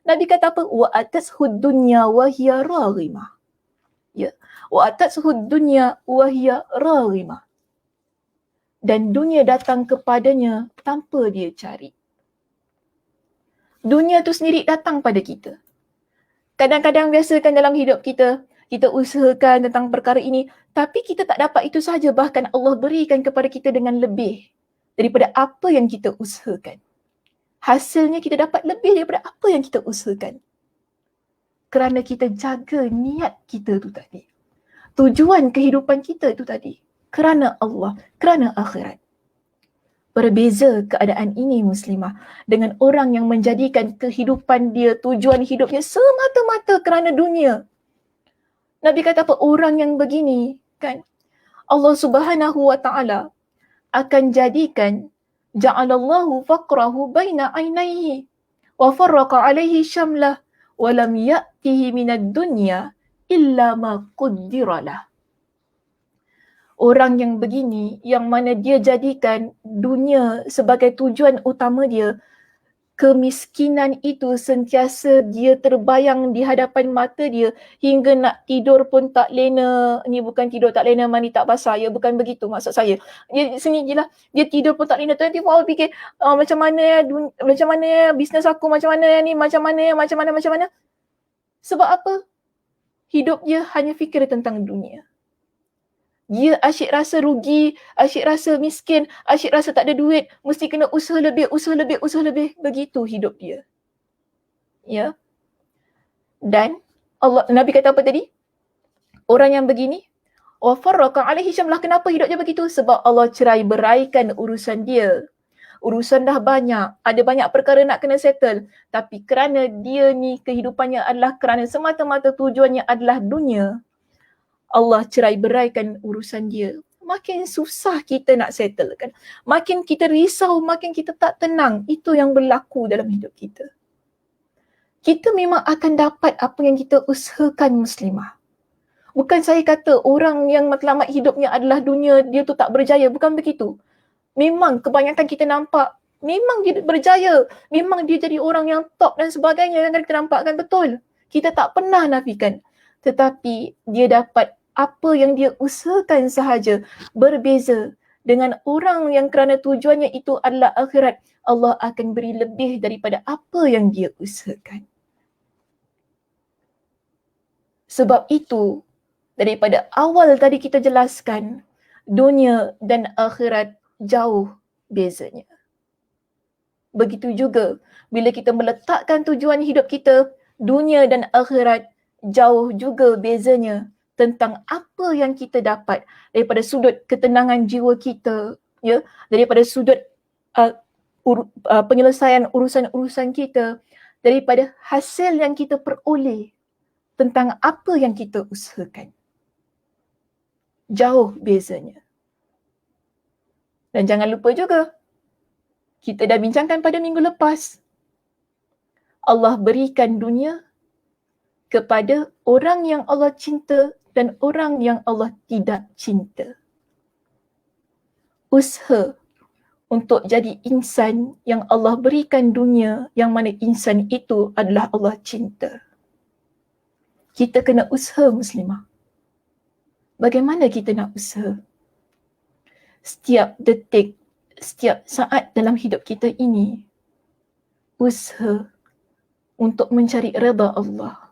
Nabi kata apa? Wa atashud dunya wa hiya raghimah. Ya, wa atashud dunya wa hiya raghimah. Dan dunia datang kepadanya tanpa dia cari. Dunia tu sendiri datang pada kita. Kadang-kadang biasakan dalam hidup kita, kita usahakan tentang perkara ini, tapi kita tak dapat itu sahaja. Bahkan Allah berikan kepada kita dengan lebih daripada apa yang kita usahakan. Hasilnya kita dapat lebih daripada apa yang kita usahakan. Kerana kita jaga niat kita tu tadi. Tujuan kehidupan kita itu tadi. Kerana Allah, kerana akhirat. Berbeza keadaan ini muslimah dengan orang yang menjadikan kehidupan dia, tujuan hidupnya semata-mata kerana dunia. Nabi kata apa? Orang yang begini, kan, Allah Subhanahu wa ta'ala akan jadikan ja'alallahu faqrahu baina ainaihi wa farraqa alaihi syamlah wa lam ya'tihi minad dunya illa ma quddira lah. Orang yang begini, yang mana dia jadikan dunia sebagai tujuan utama dia, kemiskinan itu sentiasa dia terbayang di hadapan mata dia hingga nak tidur pun tak lena. Ni bukan tidur tak lena mandi tak basah, ya, bukan begitu maksud saya. Dia sini je lah, dia tidur pun tak lena. Nanti awak fikir macam mana ya bisnes aku, macam mana ni, macam mana. Sebab apa? Hidup dia hanya fikir tentang dunia. Dia asyik rasa rugi, asyik rasa miskin, asyik rasa tak ada duit, mesti kena usaha lebih. Begitu hidup dia. Ya. Dan Allah, Nabi kata apa tadi? Orang yang begini, wa farraqa alaihi syamlah. Kenapa hidup dia begitu? Sebab Allah cerai beraikan urusan dia. Urusan dah banyak, ada banyak perkara nak kena settle. Tapi kerana dia ni kehidupannya adalah kerana semata-mata tujuannya adalah dunia, Allah cerai beraikan urusan dia. Makin susah kita nak settle kan. Makin kita risau, makin kita tak tenang. Itu yang berlaku dalam hidup kita. Kita memang akan dapat apa yang kita usahakan muslimah. Bukan saya kata orang yang matlamat hidupnya adalah dunia, dia tu tak berjaya. Bukan begitu. Memang kebanyakan kita nampak, memang dia berjaya. Memang dia jadi orang yang top dan sebagainya. Yang kita nampakkan betul. Kita tak pernah nafikan. Tetapi dia dapat apa yang dia usahakan sahaja. Berbeza dengan orang yang kerana tujuannya itu adalah akhirat, Allah akan beri lebih daripada apa yang dia usahakan. Sebab itu, daripada awal tadi kita jelaskan, dunia dan akhirat jauh bezanya. Begitu juga bila kita meletakkan tujuan hidup kita, dunia dan akhirat jauh juga bezanya tentang apa yang kita dapat daripada sudut ketenangan jiwa kita, ya, daripada sudut penyelesaian urusan-urusan kita, daripada hasil yang kita peroleh tentang apa yang kita usahakan. Jauh bezanya. Dan jangan lupa juga, kita dah bincangkan pada minggu lepas, Allah berikan dunia kepada orang yang Allah cinta dan orang yang Allah tidak cinta. Usaha untuk jadi insan yang Allah berikan dunia, yang mana insan itu adalah Allah cinta. Kita kena usaha, muslimah. Bagaimana kita nak usaha? Setiap detik, setiap saat dalam hidup kita ini, usaha untuk mencari redha Allah.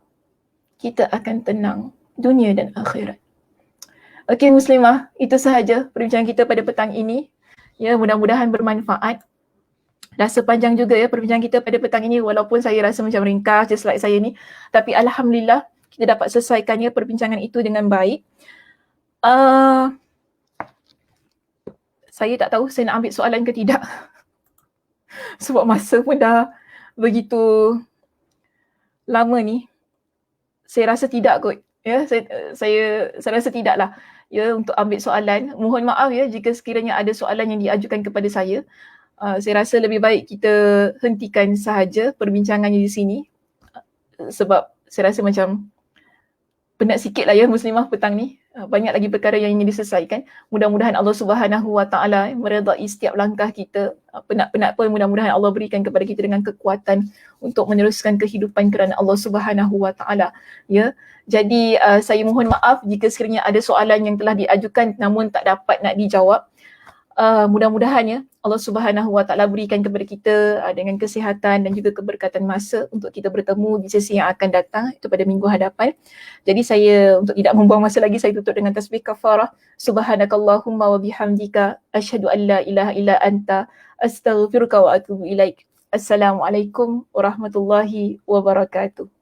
Kita akan tenang dunia dan akhirat. Okey muslimah, itu sahaja perbincangan kita pada petang ini. Ya, mudah-mudahan bermanfaat. Dah sepanjang juga ya perbincangan kita pada petang ini, walaupun saya rasa macam ringkas je slide saya ni, tapi alhamdulillah kita dapat selesaikannya perbincangan itu dengan baik. Saya tak tahu saya nak ambil soalan ke tidak. Sebab masa pun dah begitu lama ni. Saya rasa tidak kot. Ya, saya rasa tidaklah ya untuk ambil soalan. Mohon maaf ya jika sekiranya ada soalan yang diajukan kepada saya. Saya rasa lebih baik kita hentikan sahaja perbincangannya di sini. Sebab saya rasa macam penat sikit lah ya muslimah petang ni. Banyak lagi perkara yang ingin diselesaikan. Mudah-mudahan Allah Subhanahu Wa Taala meredai setiap langkah kita. Penat-penat pun mudah-mudahan Allah berikan kepada kita dengan kekuatan untuk meneruskan kehidupan kerana Allah Subhanahu Wa Taala. Ya. Jadi saya mohon maaf jika sekiranya ada soalan yang telah diajukan namun tak dapat nak dijawab. Mudah-mudahan ya Allah Subhanahu Wa Taala berikan kepada kita dengan kesihatan dan juga keberkatan masa untuk kita bertemu di sesi yang akan datang, itu pada minggu hadapan. Jadi saya untuk tidak membuang masa lagi, saya tutup dengan tasbih kafarah. Subhanakallahumma wa bihamdika asyhadu an la ilaha illa anta astaghfiruka wa atubu ilaik. Assalamualaikum warahmatullahi wabarakatuh.